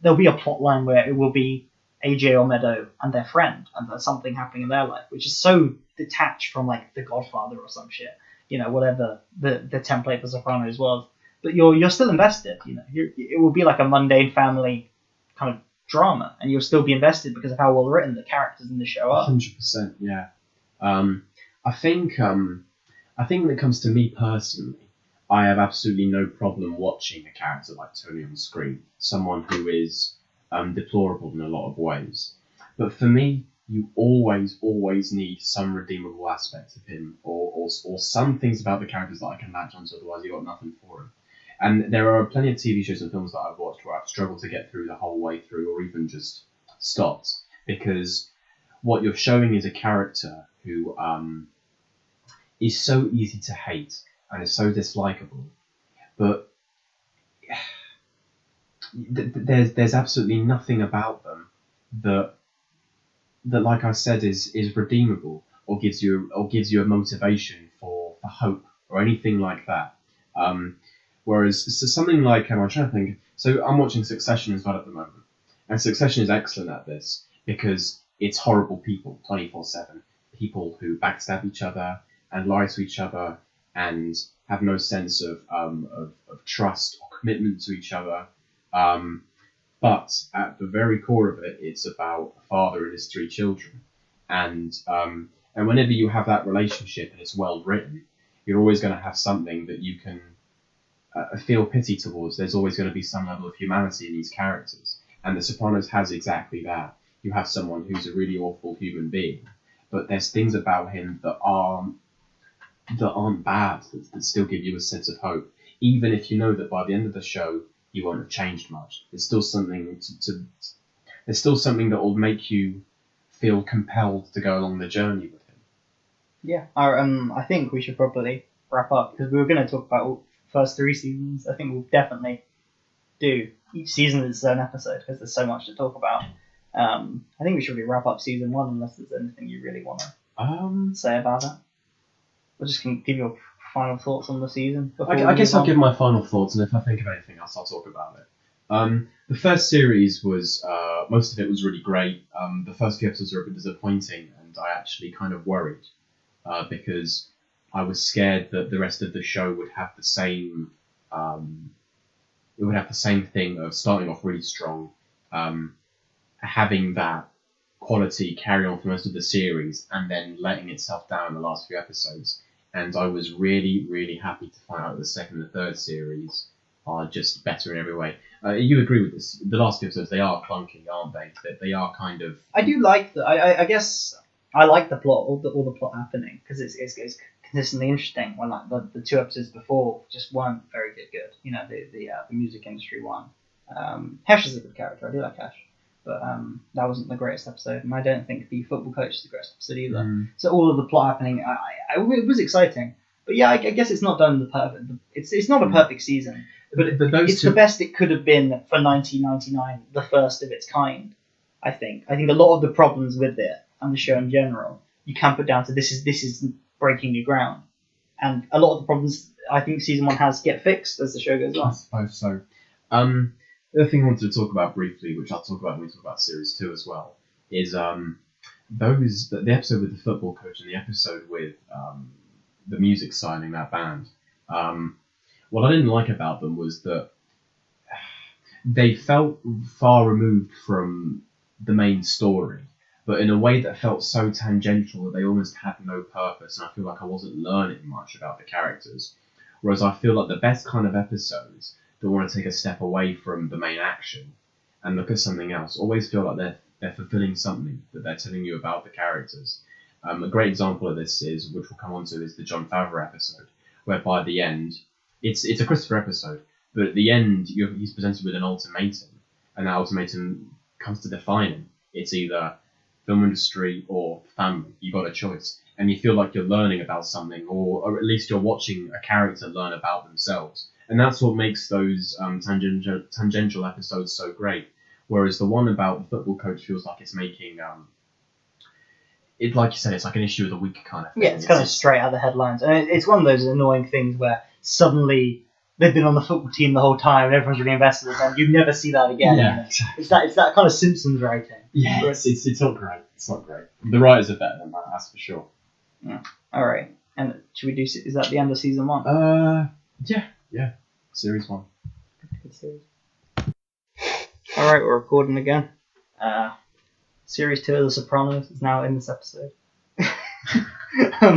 there'll be a plot line where it will be AJ or Meadow and their friend, and there's something happening in their life, which is so detached from like The Godfather or some shit, whatever the template for Sopranos was. But you're still invested, it will be like a mundane family kind of drama, and you'll still be invested because of how well written the characters in the show are. 100%, yeah. I think when it comes to me personally, I have absolutely no problem watching a character like Tony on screen, someone who is deplorable in a lot of ways. But for me, you always need some redeemable aspects of him, or some things about the characters that I can latch onto, otherwise you've got nothing for him. And there are plenty of TV shows and films that I've watched where I've struggled to get through the whole way through, or even just stopped, because what you're showing is a character who is so easy to hate and is so dislikable, but there's absolutely nothing about them that like I said is redeemable or gives you a motivation for hope or anything like that. Whereas something like I'm trying to think. So I'm watching Succession as well at the moment, and Succession is excellent at this because it's horrible people 24/7, people who backstab each other and lie to each other and have no sense of trust or commitment to each other. But at the very core of it, it's about a father and his 3 children. And whenever you have that relationship and it's well written, you're always going to have something that you can feel pity towards. There's always going to be some level of humanity in these characters. And The Sopranos has exactly that. You have someone who's a really awful human being, but there's things about him that aren't bad, that still give you a sense of hope. Even if you know that by the end of the show, he won't have changed much. There's still something there's still something that will make you feel compelled to go along the journey with him. Yeah, I think we should probably wrap up because we were going to talk about the first 3 seasons. I think we'll definitely do each season as its own episode because there's so much to talk about. I think we should really wrap up season 1 unless there's anything you really want to say about it. We're just going to give your final thoughts on the season. I guess I'll give my final thoughts, and if I think of anything else, I'll talk about it. The first series was, most of it was really great. The first few episodes were a bit disappointing, and I actually kind of worried because I was scared that the rest of the show would have the same. It would have the same thing of starting off really strong, having that quality carry on for most of the series, and then letting itself down in the last few episodes. And I was really, really happy to find out the second and third series are just better in every way. You agree with this? The last few episodes, they are clunky, aren't they? They are kind of... I do like the... I guess I like the plot, all the plot happening, because it's consistently interesting. When like the 2 episodes before just weren't very good. The music industry one. Hesh is a good character. I do like Hesh, but that wasn't the greatest episode, and I don't think the football coach is the greatest episode either. So all of the plot happening, it was exciting, but yeah, I guess it's not done the perfect. It's not a perfect season, but it's the best it could have been for 1999, the first of its kind. I think a lot of the problems with it and the show in general, you can put down to this is breaking new ground, and a lot of the problems I think season 1 has get fixed as the show goes on. I suppose so. The other thing I wanted to talk about briefly, which I'll talk about when we talk about series 2 as well, is the episode with the football coach and the episode with the music signing that band. What I didn't like about them was that they felt far removed from the main story, but in a way that felt so tangential that they almost had no purpose, and I feel like I wasn't learning much about the characters. Whereas I feel like the best kind of episodes that want to take a step away from the main action and look at something else always feel like they're fulfilling something, that they're telling you about the characters. A great example of this is, which we'll come on to, is the Jon Favreau episode, where by the end, it's a Christopher episode, but at the end he's presented with an ultimatum, and that ultimatum comes to define him. It's either film industry or family. You got a choice, and you feel like you're learning about something, or at least you're watching a character learn about themselves. And that's what makes those tangential episodes so great. Whereas the one about the football coach feels like it's making it, like you said, it's like an issue of the week kind of thing. Yeah, it's kind of straight out of the headlines, and it's one of those annoying things where suddenly they've been on the football team the whole time and everyone's really invested in them. You never see that again. Yeah, exactly. It's that kind of Simpsons writing. Yeah, it's not great. It's not great. The writers are better than that, that's for sure. Yeah. All right, and should we do? Is that the end of season 1? Yeah. Series 1. Good series. All right, we're recording again. Series 2 of The Sopranos is now in this episode.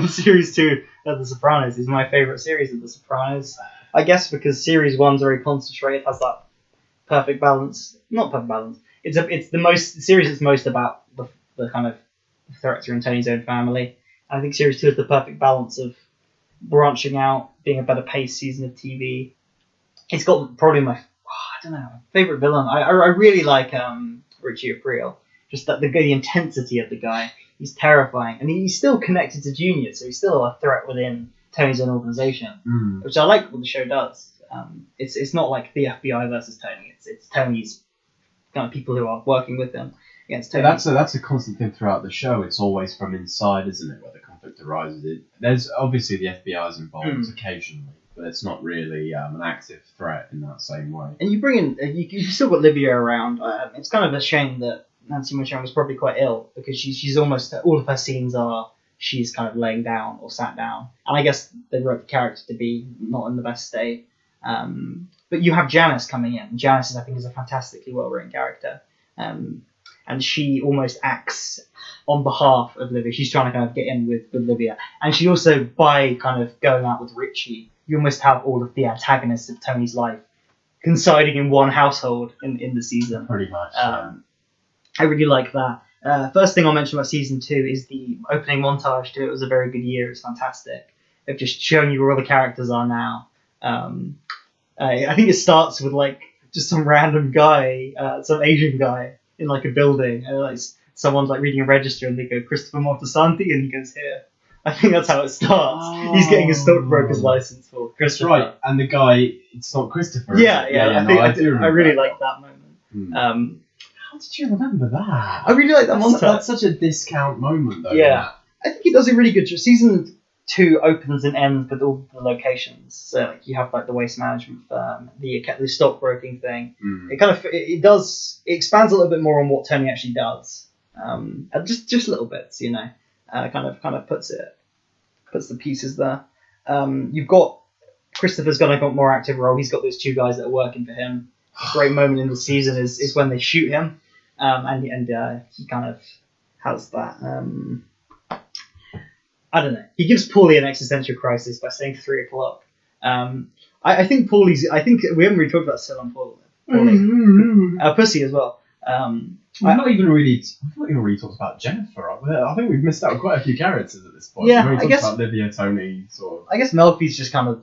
Series 2 of The Sopranos is my favourite series of The Sopranos. I guess because Series 1's very concentrated, has that perfect balance. Not perfect balance. It's the series that's most about the kind of threats in Tony's own family. I think Series 2 is the perfect balance of branching out, being a better paced season of TV. It's got probably my favourite villain. I really like Richie Aprile. Just that the intensity of the guy. He's terrifying, and he's still connected to Junior, so he's still a threat within Tony's own organisation, which I like what the show does. It's not like the FBI versus Tony. It's Tony's kind of people who are working with him against Tony. That's a constant thing throughout the show. It's always from inside, isn't it, where the conflict arises. There's obviously the FBI is involved occasionally, but it's not really an active threat in that same way. And you bring in you've still got Livia around. It's kind of a shame that Nancy Michelle was probably quite ill, because she's almost all of her scenes are she's kind of laying down or sat down, and I guess they wrote the character to be not in the best state. But you have Janice coming in. Janice, I think, is a fantastically well written character, and she almost acts on behalf of Livia. She's trying to kind of get in with Livia, and she also, by kind of going out with Richie, you almost have all of the antagonists of Tony's life coinciding in one household in the season. Pretty much. I really like that. First thing I'll mention about season 2 is the opening montage to it. It was a very good year. It was fantastic. They've just shown you where all the characters are now. I think it starts with like just some random guy, some Asian guy in like a building, and like someone's like reading a register, and they go Christopher Moltisanti, and he goes here. I think that's how it starts. He's getting a stockbroker's license for Christopher. That's right, and the guy, it's not Christopher. Yeah. I really like that moment. How did you remember that? I really like that montage. That's such a discount moment, though. Yeah, I think he does a really good job. Season 2 opens and ends with all the locations. So like you have like the waste management firm, the stockbroking thing. It kind of it expands a little bit more on what Tony actually does. Just little bits, you know. Kind of puts the pieces there. You've got Christopher's got more active role. He's got those 2 guys that are working for him. A great moment in the season is when they shoot him, and he kind of has that. I don't know. He gives Paulie an existential crisis by saying 3 o'clock. I think Paulie's. I think we haven't really talked about Sil and Paulie. Pussy as well. We've not even really talked about Jennifer. I think we've missed out quite a few characters at this point. Yeah, I guess about Livia, Tony, sort of. I guess Melfi's just kind of.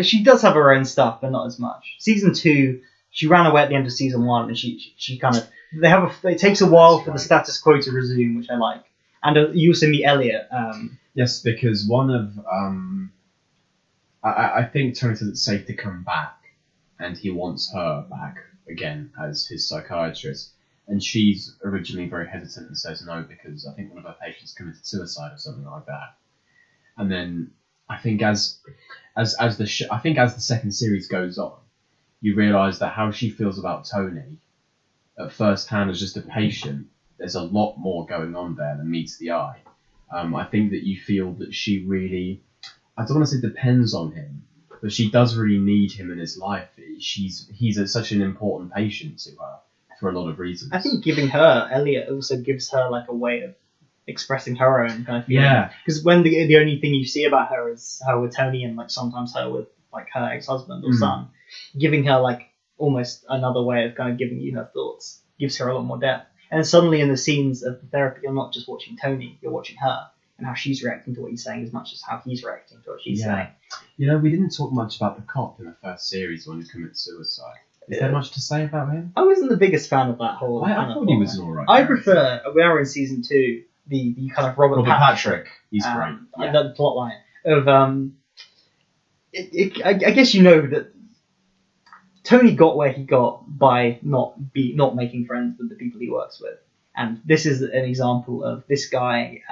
She does have her own stuff, but not as much. Season 2, she ran away at the end of season 1, and she kind of it takes a while for the status quo to resume, which I like. And you also meet Elliot. Yes, because one of I think Tony says it's safe to come back, and he wants her back again as his psychiatrist. And she's originally very hesitant and says no because I think one of her patients committed suicide or something like that. And then I think as the second series goes on, you realise that how she feels about Tony at first hand as just a patient, there's a lot more going on there than meets the eye. I think that you feel that she really, I don't want to say depends on him, but she does really need him in his life. He's such an important patient to her for a lot of reasons. I think giving her Elliot also gives her like a way of expressing her own kind of feeling. Yeah. Because when the only thing you see about her is her with Tony and like sometimes her with like her ex-husband or son, giving her like almost another way of kind of giving you her thoughts gives her a lot more depth. And suddenly in the scenes of the therapy, you're not just watching Tony, you're watching her and how she's reacting to what he's saying as much as how he's reacting to what she's saying. You know, we didn't talk much about the cop in the first series when he commits suicide. Is there much to say about him? I wasn't the biggest fan of that whole. I thought he was alright. I prefer. We are in season 2. The kind of Robert Patrick. He's great. Yeah. The plot line of I guess you know that Tony got where he got by not making friends with the people he works with, and this is an example of this guy.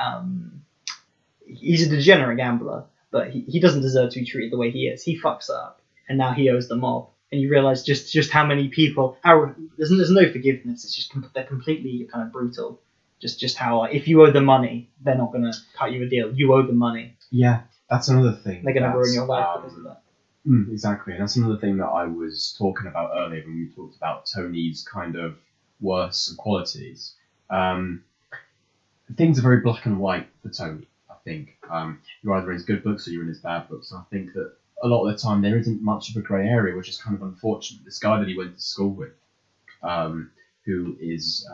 He's a degenerate gambler, but he doesn't deserve to be treated the way he is. He fucks up, and now he owes the mob. And you realise just how many people. There's no forgiveness. It's just they're completely kind of brutal. Just how if you owe them money, they're not going to cut you a deal. You owe them money. Yeah, that's another thing. They're going to ruin your life because of that. Exactly, and that's another thing that I was talking about earlier when we talked about Tony's kind of worse qualities. Things are very black and white for Tony, I think. You're either in his good books or you're in his bad books, and I think that a lot of the time there isn't much of a grey area, which is kind of unfortunate. This guy that he went to school with, who is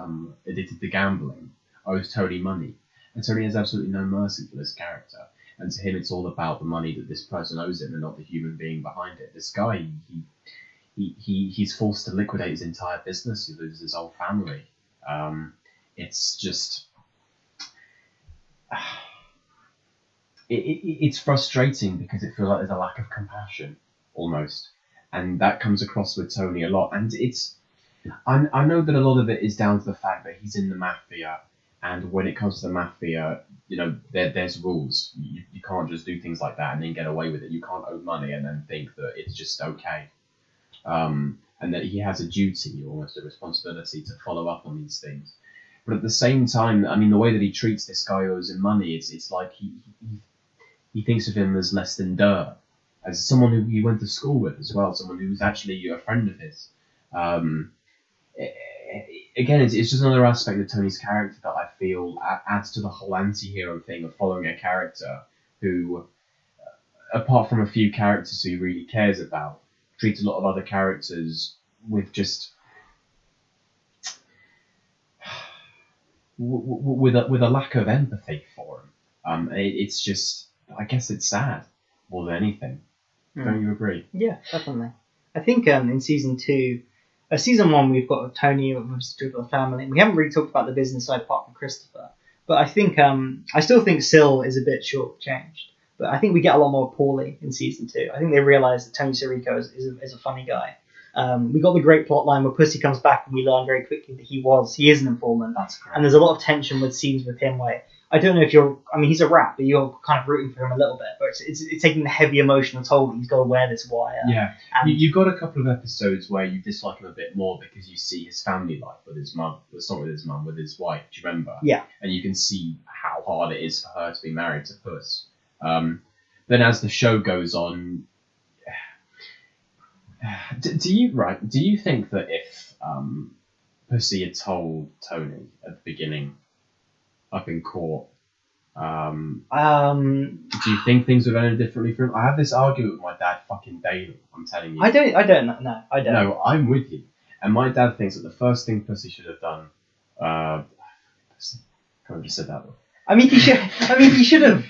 addicted to gambling, owes Tony money, and Tony has absolutely no mercy for this character. And to him, it's all about the money that this person owes him, and not the human being behind it. This guy, he's forced to liquidate his entire business. He loses his whole family. It's just, it's frustrating because it feels like there's a lack of compassion almost, and that comes across with Tony a lot. And I know that a lot of it is down to the fact that he's in the mafia. And when it comes to the mafia, you know, there's rules. You can't just do things like that and then get away with it. You can't owe money and then think that it's just okay. And that he has a duty, almost a responsibility, to follow up on these things. But at the same time, I mean, the way that he treats this guy who owes him money, it's like he thinks of him as less than dirt, as someone who he went to school with as well, someone who's actually a friend of his. Again, it's just another aspect of Tony's character that I feel adds to the whole anti-hero thing of following a character who, apart from a few characters who he really cares about, treats a lot of other characters with just with a lack of empathy for him. It's just, I guess it's sad more than anything. Don't you agree? Yeah, definitely. I think in season 2. Season 1, we've got Tony with the family. We haven't really talked about the business side apart from Christopher. But I think I still think Syl is a bit shortchanged. But I think we get a lot more Paulie in season 2. I think they realise that Tony Sirico is a funny guy. We got the great plot line where Pussy comes back and we learn very quickly that he is an informant. That's great. And there's a lot of tension with scenes with him where I don't know if he's a rat, but you're kind of rooting for him a little bit. But it's taking the heavy emotional toll that he's got to wear this wire. Yeah. You've got a couple of episodes where you dislike him a bit more because you see his family life with his mum. It's not with his mum, with his wife. Do you remember? Yeah. And you can see how hard it is for her to be married to Puss. Then as the show goes on, do you think that if Pussy had told Tony at the beginning, up in court, do you think things would have ended differently for him? I have this argument with my dad fucking daily. I'm telling you. I don't know. No, I don't. No, I'm with you. And my dad thinks that the first thing Pussy should have done. Pussy. Can't have just said that one. I mean, he should have.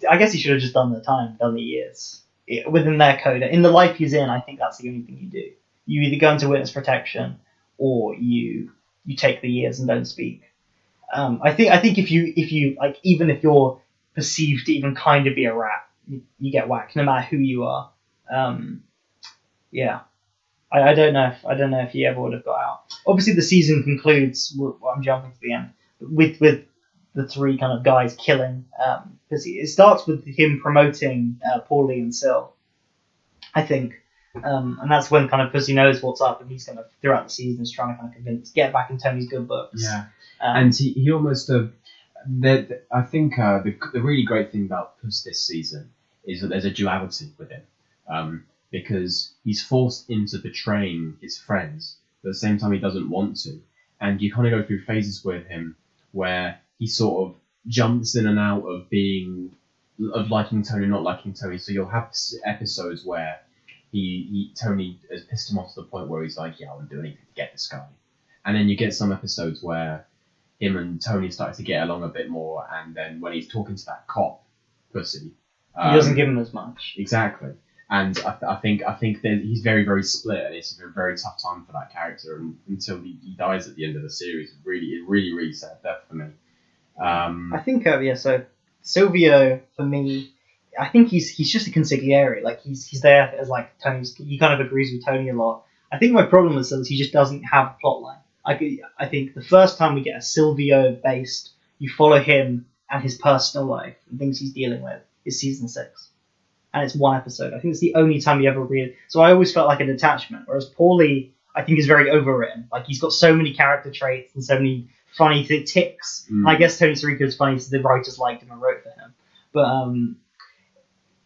I guess he should have just done the time, done the years within their code. In the life he's in, I think that's the only thing you do. you either go into witness protection or you take the years and don't speak. I think if you like, even if you're perceived to even kind of be a rat, you get whacked no matter who you are. Yeah. I don't know if he ever would have got out. Obviously, the season concludes. I'm jumping to the end with the three kind of guys killing. Because it starts with him promoting Paulie and Sil, I think, and that's when kind of Pussy knows what's up, and he's kind of throughout the season is trying to kind of get back in Tony's good books. Yeah, and he almost. I think the really great thing about Puss this season is that there's a duality with him. Because he's forced into betraying his friends, but at the same time he doesn't want to. And you kind of go through phases with him where he sort of jumps in and out of liking Tony, not liking Tony. So you'll have episodes where Tony has pissed him off to the point where he's like, yeah, I won't do anything to get this guy. And then you get some episodes where him and Tony start to get along a bit more, and then when he's talking to that cop, Pussy, he doesn't give him as much. Exactly. And I think that he's very, very split, and it's a very tough time for that character, and until he dies at the end of the series. It really sad death for me. I think so Silvio, for me, I think he's just a consigliere. Like he's there as like Tony's. He kind of agrees with Tony a lot. I think my problem with Sil is he just doesn't have a plot line. I think the first time we get a Silvio based, you follow him and his personal life and things he's dealing with is season 6. And it's one episode. I think it's the only time you ever read it. So I always felt like a detachment. Whereas Paulie, I think, is very overwritten. Like, he's got so many character traits and so many funny ticks. And I guess Tony Sirico is funny, so the writers liked him and wrote for him. But,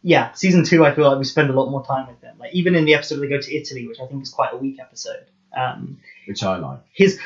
yeah, season 2, I feel like we spend a lot more time with him. Like, even in the episode where they go to Italy, which I think is quite a weak episode. Which I like.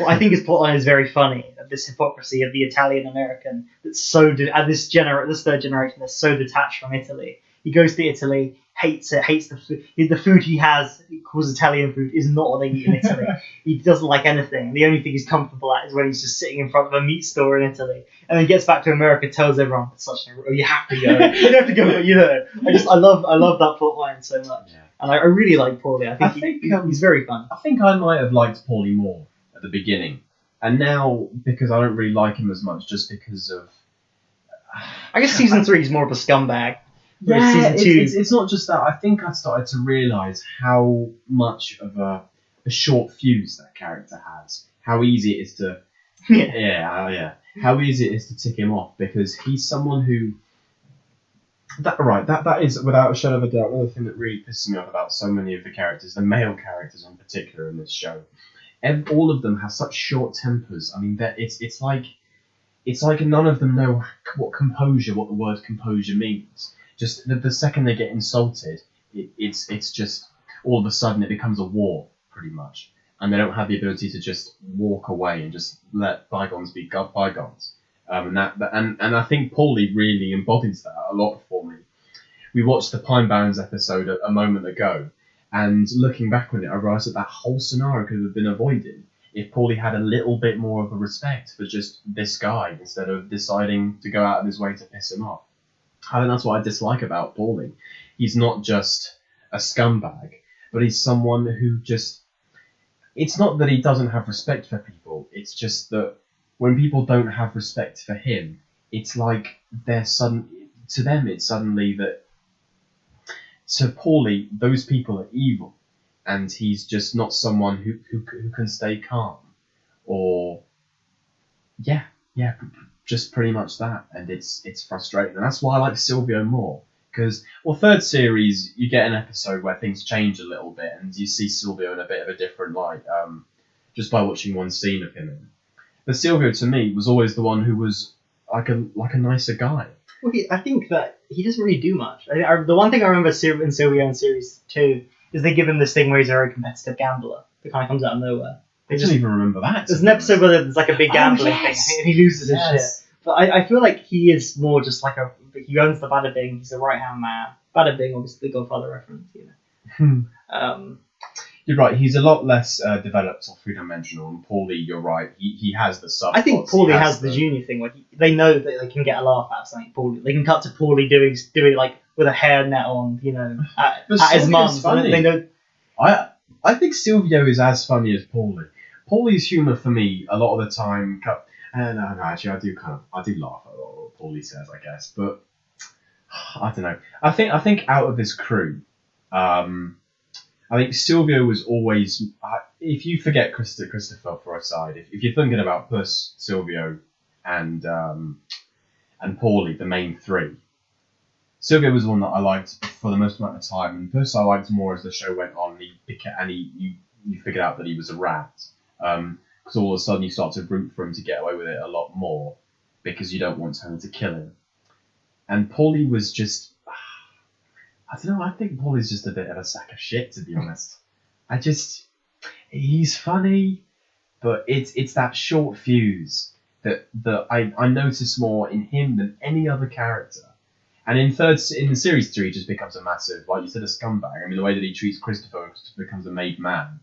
I think his plotline is very funny. Of this hypocrisy of the Italian American that's so this third generation that's so detached from Italy. He goes to Italy, hates it, hates the food. The food he has, he calls Italian food, is not what they eat in Italy. He doesn't like anything. The only thing he's comfortable at is when he's just sitting in front of a meat store in Italy. And then gets back to America, tells everyone, it's such you have to go. You have to go, but you know. I love that plot line so much. Yeah. And I really like Paulie. I think he's very fun. I think I might have liked Paulie more at the beginning. And now, because I don't really like him as much, just because of... I guess season 3 is more of a scumbag. Yeah, it's not just that. I think I started to realise how much of a short fuse that character has. How easy it is to... Yeah. How easy it is to tick him off, because he's someone who... That is, without a shadow of a doubt, another thing that really pisses me off about so many of the characters, the male characters in particular in this show. All of them have such short tempers. I mean, it's like none of them know what the word composure means. Just the second they get insulted, it's just all of a sudden it becomes a war, pretty much, and they don't have the ability to just walk away and just let bygones be bygones. And I think Paulie really embodies that a lot for me. We watched the Pine Barrens episode a moment ago, and looking back on it, I realised that whole scenario could have been avoided if Paulie had a little bit more of a respect for just this guy instead of deciding to go out of his way to piss him off. I think that's what I dislike about Paulie. He's not just a scumbag, but he's someone who just... It's not that he doesn't have respect for people, it's just that when people don't have respect for him, it's like to them it's suddenly that to Paulie, those people are evil, and he's just not someone who can stay calm, or just pretty much that, and it's frustrating, and that's why I like Silvio more. Because, third series, you get an episode where things change a little bit, and you see Silvio in a bit of a different light, just by watching one scene of him. But Silvio, to me, was always the one who was like a nicer guy. Well, I think that he doesn't really do much. The one thing I remember in Silvio in Series 2 is they give him this thing where he's a very competitive gambler that kind of comes out of nowhere. I don't even remember that. There's an episode where there's like a big gambling thing, and he loses his shit. But I feel like he is more just like he owns the Bada Bing, he's a right-hand man. Bada Bing, obviously, the Godfather reference, you know. You're right, he's a lot less developed or three-dimensional, and Paulie, you're right, he has the subplots. I think Paulie has the junior thing, where they know that they can get a laugh out of something. Paulie, they can cut to Paulie doing like with a hairnet on, you know, at his mum's. They know. I think Silvio is as funny as Paulie. Paulie's humour for me, a lot of the time, no, actually, I do laugh at a lot of what Paulie says, I guess, but I don't know. I think out of this crew, I think Silvio was always. If you forget Christopher for a side, if you're thinking about Puss, Silvio, and Paulie, the main three, Silvio was the one that I liked for the most amount of time, and Puss I liked more as the show went on. You figured out that he was a rat, because all of a sudden you start to root for him to get away with it a lot more, because you don't want Tony to kill him. And Paulie was just. I don't know, I think Paulie's just a bit of a sack of shit, to be honest. He's funny, but it's that short fuse that I notice more in him than any other character. And in the series 3, he just becomes a massive, like you said, a scumbag. I mean, the way that he treats Christopher becomes a made man.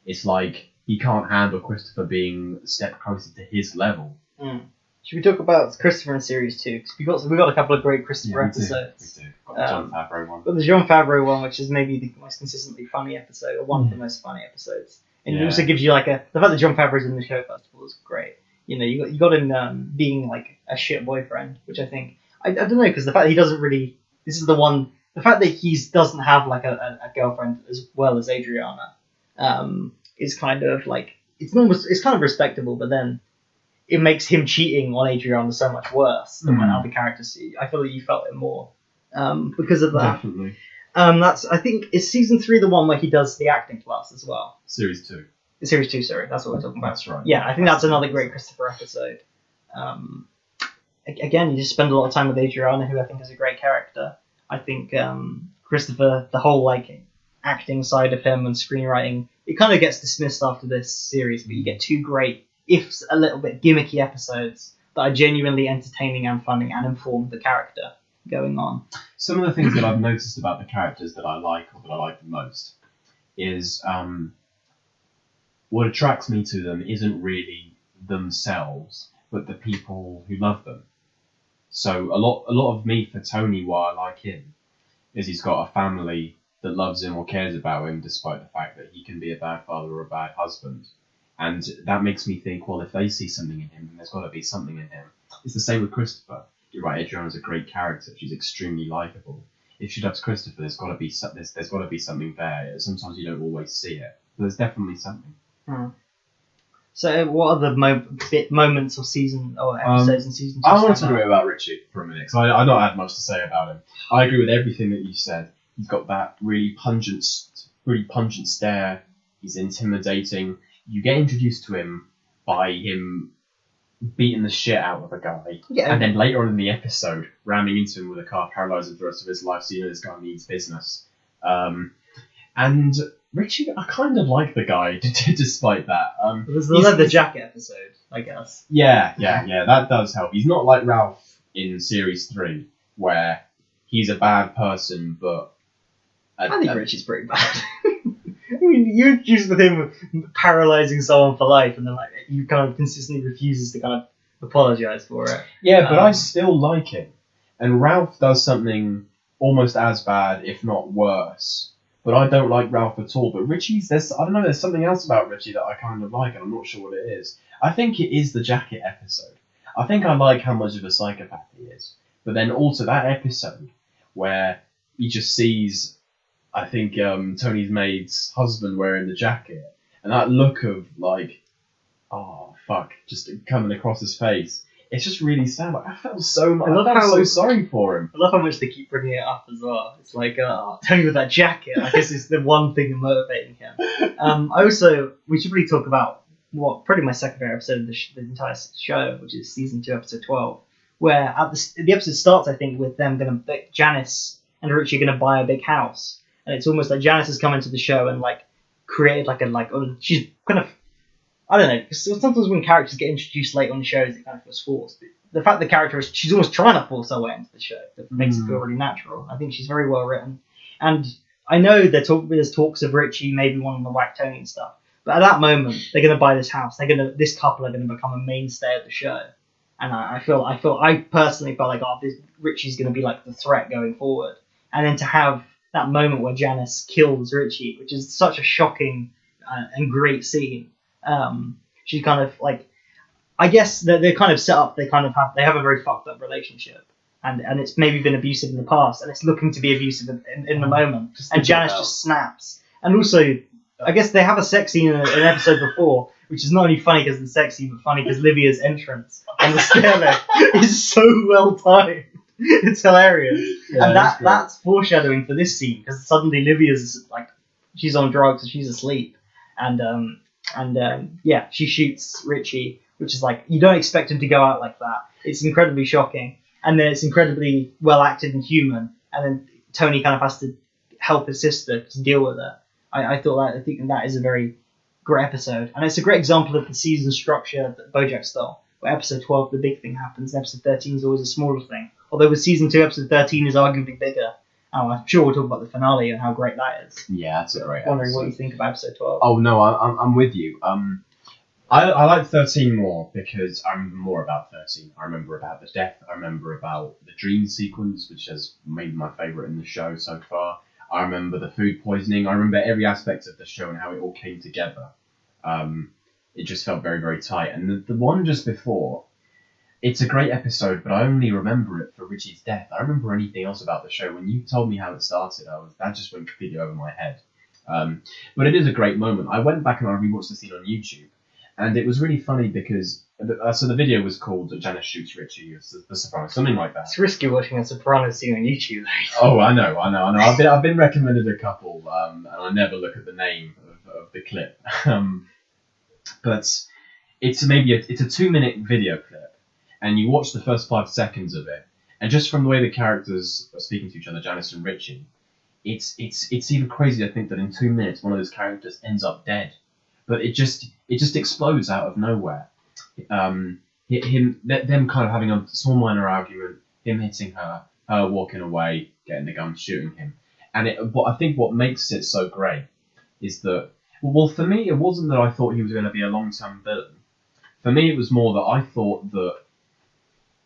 It's like he can't handle Christopher being a step closer to his level. Mm. Should we talk about Christopher in Series 2? Because we got a couple of great Christopher episodes. We do. Got the Jon Favreau one. Got the Jon Favreau one, which is maybe the most consistently funny episode, or one of the most funny episodes. And it also gives you the fact that Jon Favreau's in the show first of all is great. You got him being like a shit boyfriend, which I think I don't know, because the fact that he doesn't really, this is the one, the fact that he doesn't have like a girlfriend as well as Adriana, is kind of like it's kind of respectable, but then it makes him cheating on Adriana so much worse than when other characters see. I feel like you felt it more because of that. Definitely. I think is season 3 the one where he does the acting class as well. Series 2. Series 2, sorry, that's what we're talking about. That's right. Yeah, I think that's another great Christopher episode. Again, you just spend a lot of time with Adriana, who I think is a great character. I think Christopher, the whole like acting side of him and screenwriting, it kind of gets dismissed after this series, but you get 2 great, if a little bit gimmicky episodes that are genuinely entertaining and funny and inform the character going on. Some of the things that I've noticed about the characters that I like, or that I like the most, is what attracts me to them isn't really themselves, but the people who love them. So a lot of me for Tony, why I like him, is he's got a family that loves him or cares about him, despite the fact that he can be a bad father or a bad husband. And that makes me think, well, if they see something in him, then there's got to be something in him. It's the same with Christopher. You're right, Adriana's a great character. She's extremely likable. If she loves Christopher, there's got to be something there. Sometimes you don't always see it, but there's definitely something. So, what are the moments or season or episodes in season 2? I want to talk a bit about Richie for a minute, because I don't have much to say about him. I agree with everything that you said. He's got that really pungent stare. He's intimidating. You get introduced to him by him beating the shit out of a guy, and then later on in the episode, ramming into him with a car, paralysing for the rest of his life, so you know this guy means business. And Richie, I kind of like the guy, despite that. There's the leather jacket episode, I guess. Yeah, that does help. He's not like Ralph in Series 3, where he's a bad person, but... I think Richie's pretty bad. I mean, you're accused with him paralysing someone for life, and then he kind of consistently refuses to kind of apologise for it. Yeah, but I still like him. And Ralph does something almost as bad, if not worse. But I don't like Ralph at all. But Richie's, there's something else about Richie that I kind of like, and I'm not sure what it is. I think it is the jacket episode. I think I like how much of a psychopath he is. But then also that episode where he just sees, I think, Tony's maid's husband wearing the jacket, and that look of like, oh fuck, just coming across his face. It's just really sad. Like, I felt so much. I felt so sorry for him. I love how much they keep bringing it up as well. It's like, Tony with that jacket. I guess it's the one thing motivating him. We should really talk about probably my second favorite episode of the entire show, which is season 2, episode 12, where the episode starts, I think, with them Janice and Richie are gonna buy a big house, and it's almost like Janice has come into the show and created she's kind of. I don't know, because sometimes when characters get introduced late on the shows, it kind of feels forced. But the fact the character she's almost trying to force her way into the show, that makes it feel really natural. I think she's very well written. And I know there's talks of Richie maybe wanting to whack Tony and stuff, but at that moment, they're going to buy this house. This couple are going to become a mainstay of the show. And I personally felt like, Richie's going to be like the threat going forward. And then to have that moment where Janice kills Richie, which is such a shocking and great scene. She kind of like, I guess they're kind of set up. They have a very fucked up relationship, and it's maybe been abusive in the past, and it's looking to be abusive in the moment. And Janice just snaps. And also, I guess they have a sex scene in an episode before, which is not only funny because of the sex scene, but funny because Livia's entrance on the stair lift is so well timed. It's hilarious. Yeah, And that's foreshadowing for this scene, because suddenly Livia's like, she's on drugs and she's asleep, and she shoots Richie, which is like, you don't expect him to go out like that. It's incredibly shocking, and then it's incredibly well acted and human, and then Tony kind of has to help his sister to deal with it. I think that is a very great episode, and it's a great example of the season structure that BoJack style, where episode 12 the big thing happens, and episode 13 is always a smaller thing. Although with season 2, episode 13 is arguably bigger. I'm sure we'll talk about the finale and how great that is. Yeah, that's a great Wondering episode. what you think about episode 12. Oh no, I'm with you. I like 13 more because I remember more about 13. I remember about the death. I remember about the dream sequence, which has made my favourite in the show so far. I remember the food poisoning. I remember every aspect of the show and how it all came together. It just felt very, very tight. And the one just before, it's a great episode, but I only remember it for Richie's death. I don't remember anything else about the show. When you told me how it started, that just went completely over my head. But it is a great moment. I went back and I rewatched the scene on YouTube, and it was really funny because so the video was called Janice Shoots Richie, the Sopranos, something like that. It's risky watching a Sopranos scene on YouTube. Oh, I know. I've been recommended a couple, and I never look at the name of the clip. But it's a 2-minute video clip, and you watch the first 5 seconds of it, and just from the way the characters are speaking to each other, Janice and Richie, it's even crazy to think that in 2 minutes one of those characters ends up dead. But it just explodes out of nowhere. Them kind of having a small minor argument, him hitting her walking away, getting the gun, shooting him. And I think what makes it so great is that, well, for me, it wasn't that I thought he was going to be a long-term villain. For me, it was more that I thought that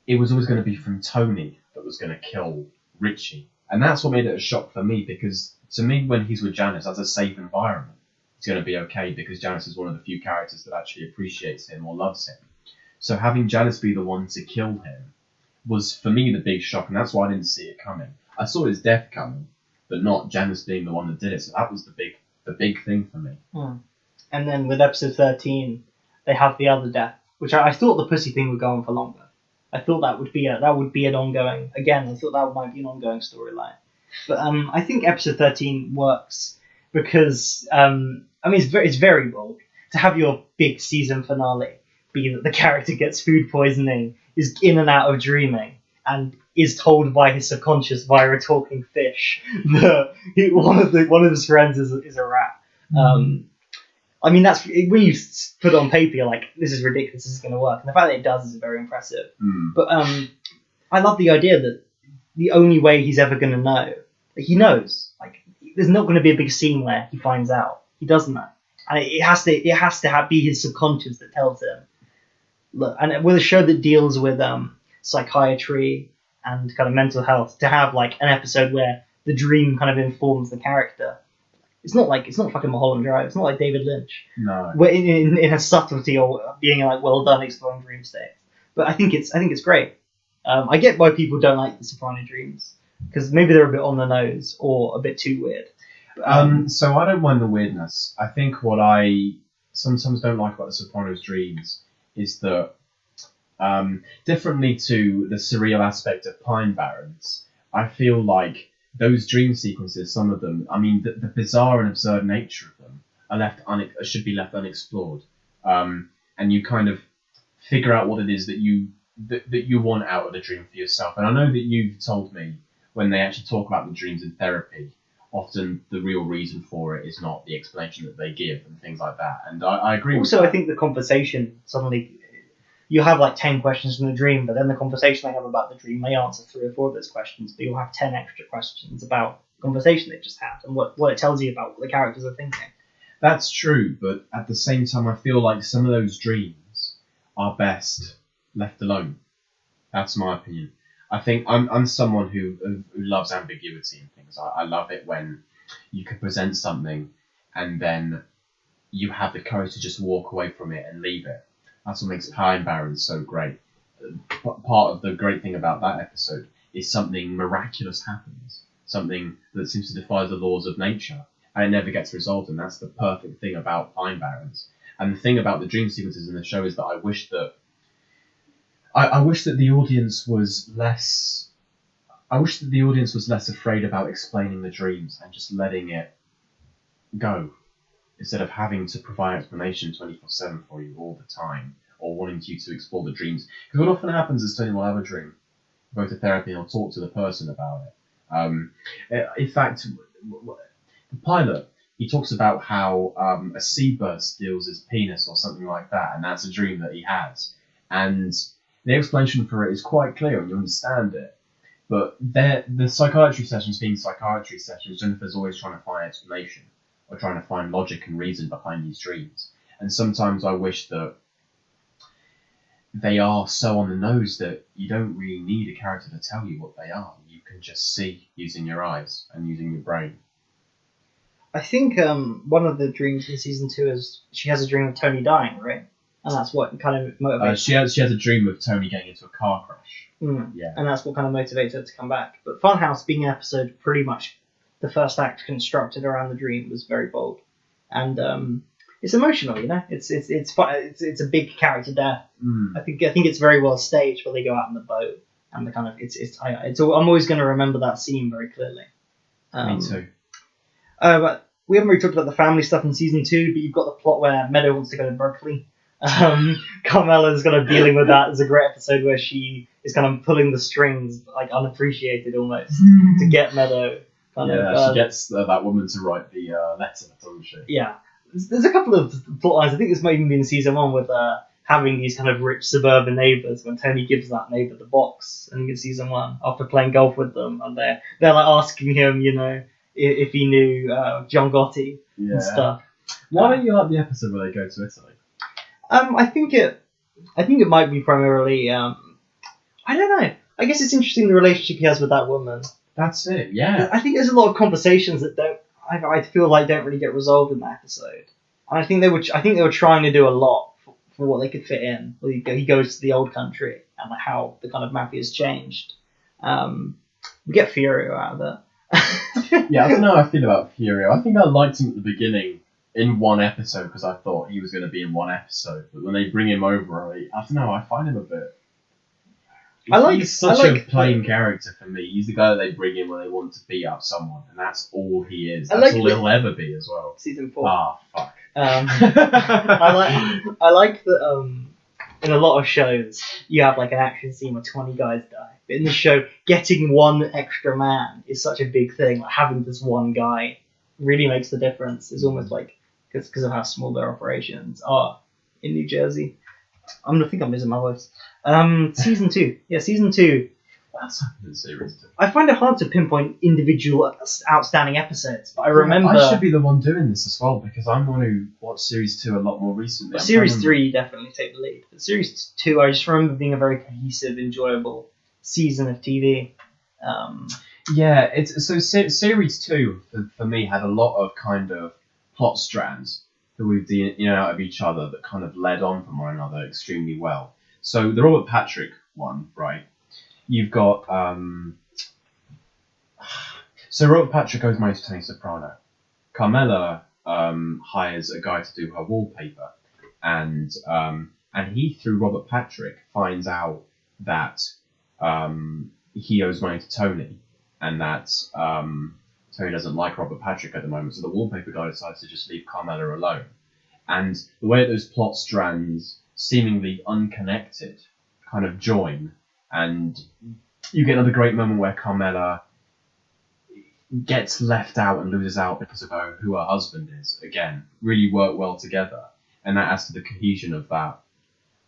it was always going to be from Tony that was going to kill Richie. And that's what made it a shock for me, because to me, when he's with Janice, that's a safe environment. It's going to be okay, because Janice is one of the few characters that actually appreciates him or loves him. So having Janice be the one to kill him was, for me, the big shock, and that's why I didn't see it coming. I saw his death coming, but not Janice being the one that did it, so that was the big thing for me. And then with episode 13, they have the other death, which I thought the pussy thing would go on for longer. I thought that would be an ongoing, again, I thought that might be an ongoing storyline. But I think episode 13 works because, it's very bold to have your big season finale be that the character gets food poisoning, is in and out of dreaming, and is told by his subconscious via a talking fish that one of his friends is a rat. That's when you put it on paper, you're like, this is ridiculous, this is going to work. And the fact that it does is very impressive. But I love the idea that the only way he's ever going to know, he knows, like, there's not going to be a big scene where he finds out. He doesn't know, and it has to be his subconscious that tells him. Look, and with a show that deals with psychiatry and kind of mental health, to have like an episode where the dream kind of informs the character. It's not fucking Mulholland Drive. It's not like David Lynch. No. Where in a subtlety or being like well done exploring dream states. But I think it's great. I get why people don't like the Soprano dreams, because maybe they're a bit on the nose or a bit too weird. So I don't mind the weirdness. I think what I sometimes don't like about the Sopranos dreams is that, differently to the surreal aspect of Pine Barrens, I feel like those dream sequences, some of them, the bizarre and absurd nature of them should be left unexplored. And you kind of figure out what it is that you want out of the dream for yourself. And I know that you've told me when they actually talk about the dreams in therapy, often the real reason for it is not the explanation that they give and things like that. And I agree with that. Also, I think the conversation, suddenly you have like 10 questions from the dream, but then the conversation they have about the dream may answer 3 or 4 of those questions, but you'll have 10 extra questions about the conversation they've just had and what it tells you about what the characters are thinking. That's true, but at the same time, I feel like some of those dreams are best left alone. That's my opinion. I think I'm someone who loves ambiguity in things. I love it when you can present something and then you have the courage to just walk away from it and leave it. That's what makes Time Barons so great. Part of the great thing about that episode is something miraculous happens, something that seems to defy the laws of nature, and it never gets resolved, and that's the perfect thing about Time Barons. And the thing about the dream sequences in the show is that I wish that the audience was less. I wish that the audience was less afraid about explaining the dreams and just letting it go, instead of having to provide explanation 24/7 for you all the time, or wanting you to explore the dreams. Because what often happens is Tony will have a dream, go to therapy, and he'll talk to the person about it. In fact, the pilot, he talks about how a seabird steals his penis or something like that, and that's a dream that he has. And the explanation for it is quite clear, and you understand it. But the psychiatry sessions being psychiatry sessions, Jennifer's always trying to find explanation, or trying to find logic and reason behind these dreams. And sometimes I wish that they are so on the nose that you don't really need a character to tell you what they are. You can just see using your eyes and using your brain. I think one of the dreams in season 2 is she has a dream of Tony dying, right? And that's what kind of motivates. She has a dream of Tony getting into a car crash. Yeah. And that's what kind of motivates her to come back. But Funhouse, being an episode pretty much the first act constructed around the dream, was very bold, and it's emotional. You know, it's a big character death. I think it's very well staged where they go out on the boat, and the kind of I'm always going to remember that scene very clearly. Me too. But we haven't really talked about the family stuff in season 2, but you've got the plot where Meadow wants to go to Berkeley. Carmela's kind of dealing with that. There's a great episode where she is kind of pulling the strings, like unappreciated almost, to get Meadow. She gets that woman to write the letter, doesn't she? Yeah. There's a couple of plot lines. I think this might even be in season 1 with having these kind of rich suburban neighbours, when Tony gives that neighbour the box, I think in season 1, after playing golf with them, and they're like asking him, you know, if he knew John Gotti and stuff. Why don't you like the episode where they go to Italy? I think it might be primarily I don't know. I guess it's interesting the relationship he has with that woman. That's it. Yeah. I think there's a lot of conversations that I feel like don't really get resolved in that episode. And I think they were trying to do a lot for what they could fit in. He goes to the old country and like how the kind of mafia's changed. We get Furio out of it. Yeah, I don't know how I feel about Furio. I think I liked him at the beginning in one episode because I thought he was going to be in one episode. But when they bring him over, I don't know, I find him a bit... He's such a plain character for me. He's the guy that they bring in when they want to beat up someone, and that's all he is. That's all he'll ever be as well. Season 4. Ah, fuck. I like that in a lot of shows you have like an action scene where 20 guys die. But in the show, getting one extra man is such a big thing. Like having this one guy really makes the difference. It's almost like because of how small their operations are in New Jersey. I think I'm losing my voice. Season 2. Yeah, season 2. What else happened in series 2? I find it hard to pinpoint individual outstanding episodes, but I remember... I should be the one doing this as well, because I'm the one who watched series 2 a lot more recently. Series 3 definitely take the lead. But series 2, I just remember being a very cohesive, enjoyable season of TV. Yeah, series 2 for me had a lot of kind of plot strands that moved in and out of each other that kind of led on from one another extremely well. So the Robert Patrick one, right? You've got so Robert Patrick goes married to Tony Soprano. Carmela hires a guy to do her wallpaper, and he through Robert Patrick finds out that he owes money to Tony, and that Tony doesn't like Robert Patrick at the moment, so the wallpaper guy decides to just leave Carmela alone. And the way that those plot strands, seemingly unconnected, kind of join, and you get another great moment where Carmela gets left out and loses out because of who her husband is. Again, really work well together, and that adds to the cohesion of that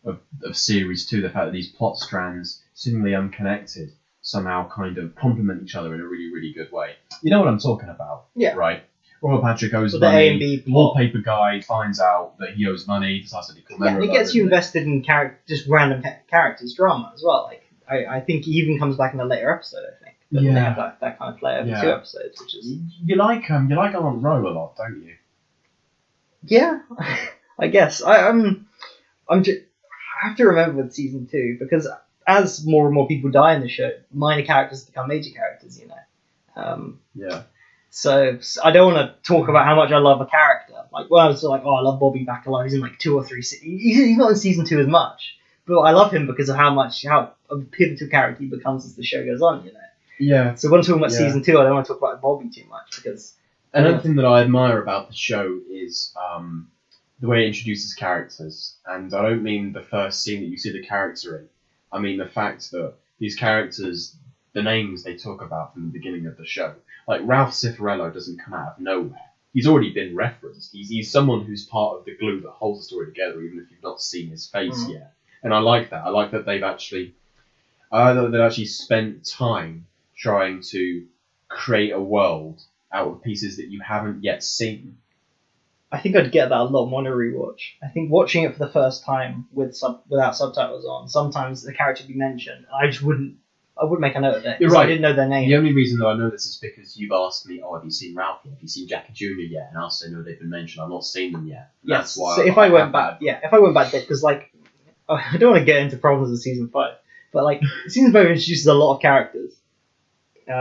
of series 2. The fact that these plot strands, seemingly unconnected, somehow kind of complement each other in a really, really good way. You know what I'm talking about, yeah? Right. Robert Patrick owes the money. A and B wallpaper guy finds out that he owes money. Decides to call it gets you invested in just random characters' drama as well. Like I think he even comes back in a later episode. I think. But they have that kind of play over 2 episodes, which is you like Alan Rowe a lot, don't you? yeah, I guess I have to remember with season 2 because as more and more people die in the show, minor characters become major characters. Yeah. So I don't want to talk about how much I love a character. Like, well, I was like, I love Bobby Bacala. He's in like 2 or 3. He's not in season 2 as much, but I love him because of how a pivotal character he becomes as the show goes on. Yeah. So when I'm talking about season 2, I don't want to talk about Bobby too much because another thing that I admire about the show is the way it introduces characters, and I don't mean the first scene that you see the character in. I mean the fact that these characters, the names they talk about from the beginning of the show, like Ralph Cifarello doesn't come out of nowhere. He's already been referenced. He's someone who's part of the glue that holds the story together, even if you've not seen his face yet. And I like that. I like that they've actually spent time trying to create a world out of pieces that you haven't yet seen. I think I'd get that a lot more on a rewatch. I think watching it for the first time without subtitles on, sometimes the character would be mentioned. I wouldn't make a note of it. You're right. I didn't know their name. The only reason that I know this is because you've asked me, have you seen Ralph yet? Have you seen Jackie Jr. yet? And I also know they've been mentioned. I've not seen them yet. Yes. That's why. So if I went back there, because like I don't want to get into problems with season 5, but like season 5 introduces a lot of characters, 3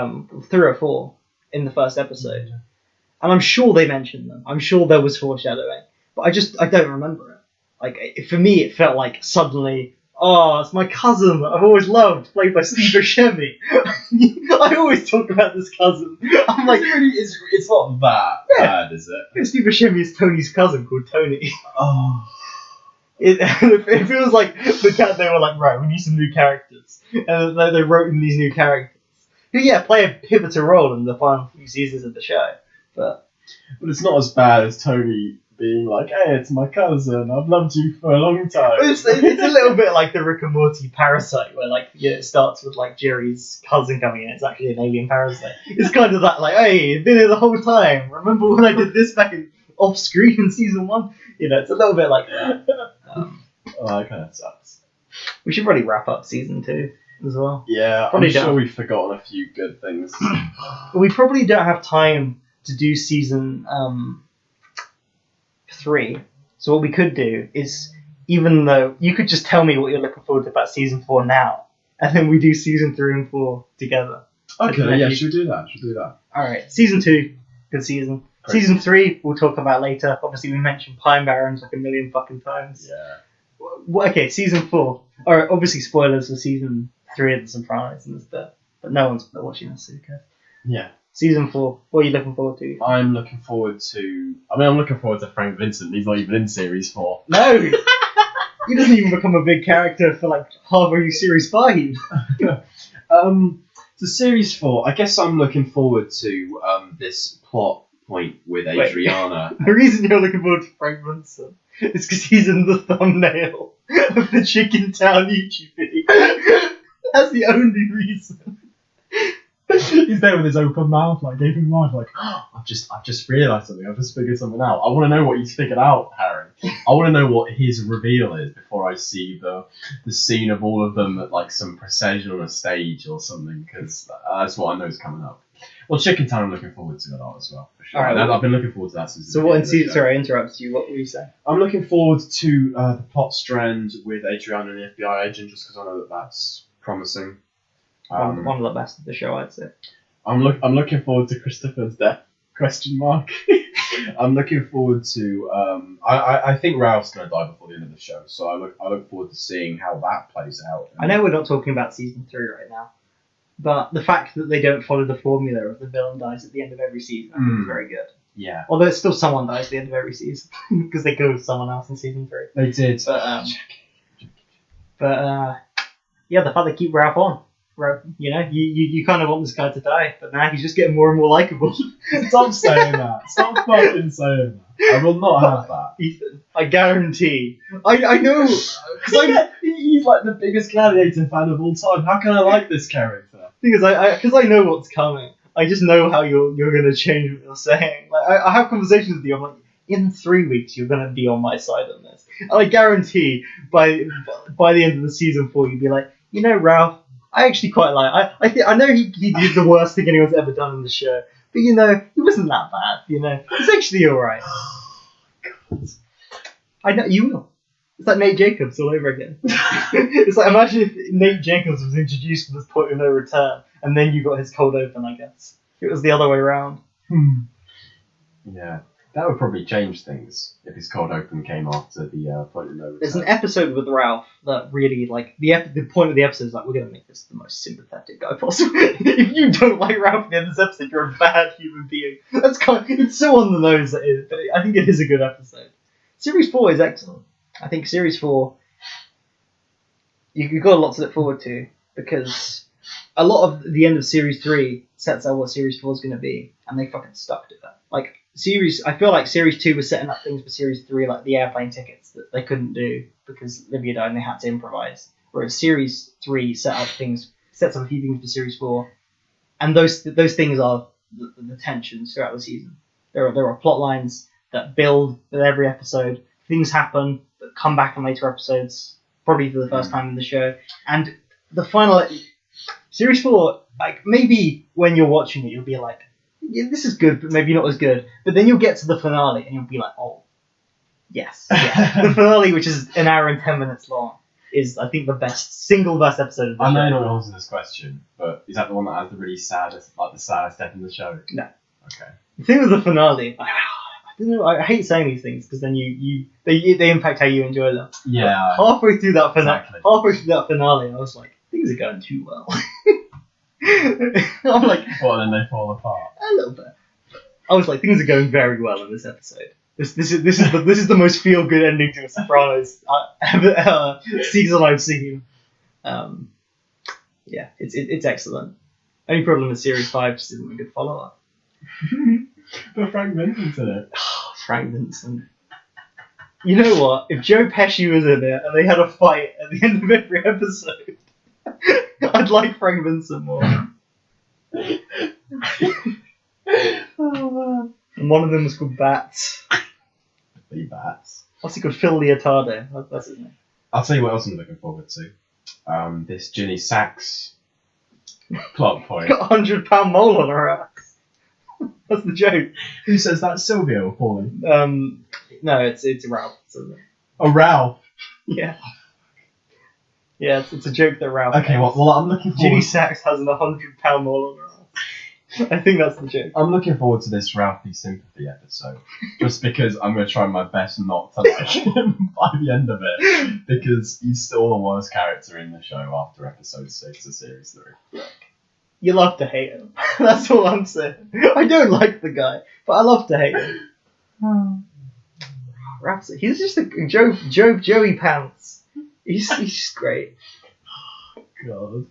or 4 in the first episode, and I'm sure they mentioned them. I'm sure there was foreshadowing, but I don't remember it. Like for me, it felt like suddenly. Oh, it's my cousin that I've always loved, played by Steve Buscemi. I always talk about this cousin. I'm like, it's not that bad, is it? Steve Buscemi is Tony's cousin called Tony. Oh. It feels like they were like, right, we need some new characters. And they wrote in these new characters. Who, play a pivotal role in the final few seasons of the show. But it's not as bad as Tony being like, hey, it's my cousin, I've loved you for a long time. It's a little bit like the Rick and Morty parasite, where it starts with like Jerry's cousin coming in, it's actually an alien parasite. It's kind of that, like, hey, been here the whole time, remember when I did this back off screen in season 1? It's a little bit like that. That kind of sucks. We should probably wrap up season 2 as well. Yeah, I'm sure we've forgotten a few good things. We probably don't have time to do season 3. So what we could do is, even though you could just tell me what you're looking forward to about season 4 now, and then we do season 3 and 4 together. Okay, should we do that? Alright, season 2, good season. Great. Season 3, we'll talk about later. Obviously, we mentioned Pine Barrens like a million fucking times. Yeah. Okay, season 4. Alright, obviously spoilers for season 3 of The Sopranos and stuff, but no one's watching this, so who cares? Yeah. Season 4, what are you looking forward to? I'm looking forward to Frank Vincent. He's not even in series 4. No! He doesn't even become a big character for like half of series 5. To series 4, I guess I'm looking forward to this plot point with Adriana. The reason you're looking forward to Frank Vincent is because he's in the thumbnail of the Chicken Town YouTube video. That's the only reason. He's there with his open mouth, like gaping wide, like, I've just realised something, I've just figured something out. I want to know what he's figured out, Harry. I want to know what his reveal is before I see the scene of all of them at like some procession on a stage or something, because that's what I know is coming up. Well, Chicken Town I'm looking forward to a lot as well. For sure. All right, I've been looking forward to that since. So what in season? Sorry, I interrupted you. What were you saying? I'm looking forward to the plot strand with Adriana and the FBI agent, just because I know that's promising. One of the best of the show, I'd say. I'm looking forward to Christopher's death? ? I'm looking forward to. I think Ralph's going to die before the end of the show, so I look forward to seeing how that plays out. I know we're not talking about season 3 right now, but the fact that they don't follow the formula of the villain dies at the end of every season is very good. Yeah. Although it's still someone dies at the end of every season because they killed someone else in season 3. They did. But yeah, the fact they keep Ralph on. You kind of want this guy to die, but now he's just getting more and more likable. Stop saying that. Stop fucking saying that. I will not have that. Ethan, I guarantee. I know. Because he's like the biggest Gladiator fan of all time. How can I like this character? Because I know what's coming. I just know how you're going to change what you're saying. Like I have conversations with you. I'm like, in 3 weeks, you're going to be on my side on this. And I guarantee by the end of the season 4, you'll be like, Ralph, I actually quite like. I know he did the worst thing anyone's ever done in the show, but you know he wasn't that bad. You know, it's actually all right. I know you will. It's like Nate Jacobs all over again. It's like imagine if Nate Jacobs was introduced with this point of no return, and then you got his cold open. I guess it was the other way around. Yeah, that would probably change things if his cold open came after the point of no return. There's an episode with Ralph that really like the point of the episode is like we're gonna make this the most sympathetic guy possible. If you don't like Ralph at the end of this episode, you're a bad human being. It's so on the nose that is, but I think it is a good episode. Series 4 is excellent. I think Series 4 you've got a lot to look forward to because a lot of the end of Series 3 sets out what Series 4 is going to be, and they fucking stuck to that. Like I feel like Series 2 was setting up things for Series 3, like the airplane tickets that they couldn't do because Livia died and they had to improvise. Whereas Series 3 sets up a few things for Series 4, and those things are the tensions throughout the season. There are plot lines that build with every episode. Things happen that come back in later episodes, probably for the first time in the show. And the final Series 4, like maybe when you're watching it, you'll be like, yeah, this is good, but maybe not as good. But then you'll get to the finale and you'll be like, oh, yes. Yeah. The finale, which is an hour and 10 minutes long, is I think the single best episode of the show. I know you're not answering this question, but is that the one that has the really saddest step in the show? No. Okay. The thing with the finale, I don't know. I hate saying these things because then they impact how you enjoy them. Yeah. But halfway through that finale, I was like, things are going too well. I'm like, well, then they fall apart. A little bit. I was like, things are going very well in this episode. This is the most feel good ending to a Sopranos season I've seen. Yeah, it's excellent. Only problem with Series 5 just isn't a good follow up. But Frank Vincent's in it. Frank Vincent. You know what? If Joe Pesci was in it and they had a fight at the end of every episode, I'd like Frank Vincent more. Oh man. And one of them was called Bats. The Bats. What's he called? Phil Leotardo. That's his name. I'll tell you what else I'm looking forward to. This Ginny Sacks plot point. Got a £100 mole on her ass. That's the joke. Who says that's Sylvia or Paulie? No, it's Ralph. Oh, Ralph. Yeah. Yeah, it's a joke that Ralph. Okay, well, I'm looking forward. Ginny Sacks has a £100 mole on her ass. I think that's the joke. I'm looking forward to this Ralphie sympathy episode, just because I'm going to try my best not to like him by the end of it, because he's still the worst character in the show after episode 6 of series 3. You love to hate him. That's all I'm saying. I don't like the guy, but I love to hate him. Rhapsody. He's just a Joey Pants. He's just great. God.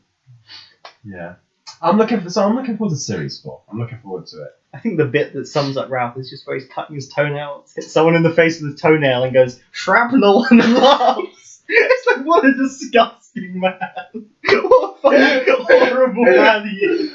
Yeah. I'm looking forward to series 4. I'm looking forward to it. I think the bit that sums up Ralph is just where he's cutting his toenails, hits someone in the face with his toenail and goes, shrapnel, and then laughs. It's like, what a disgusting man. What a fucking horrible man he is.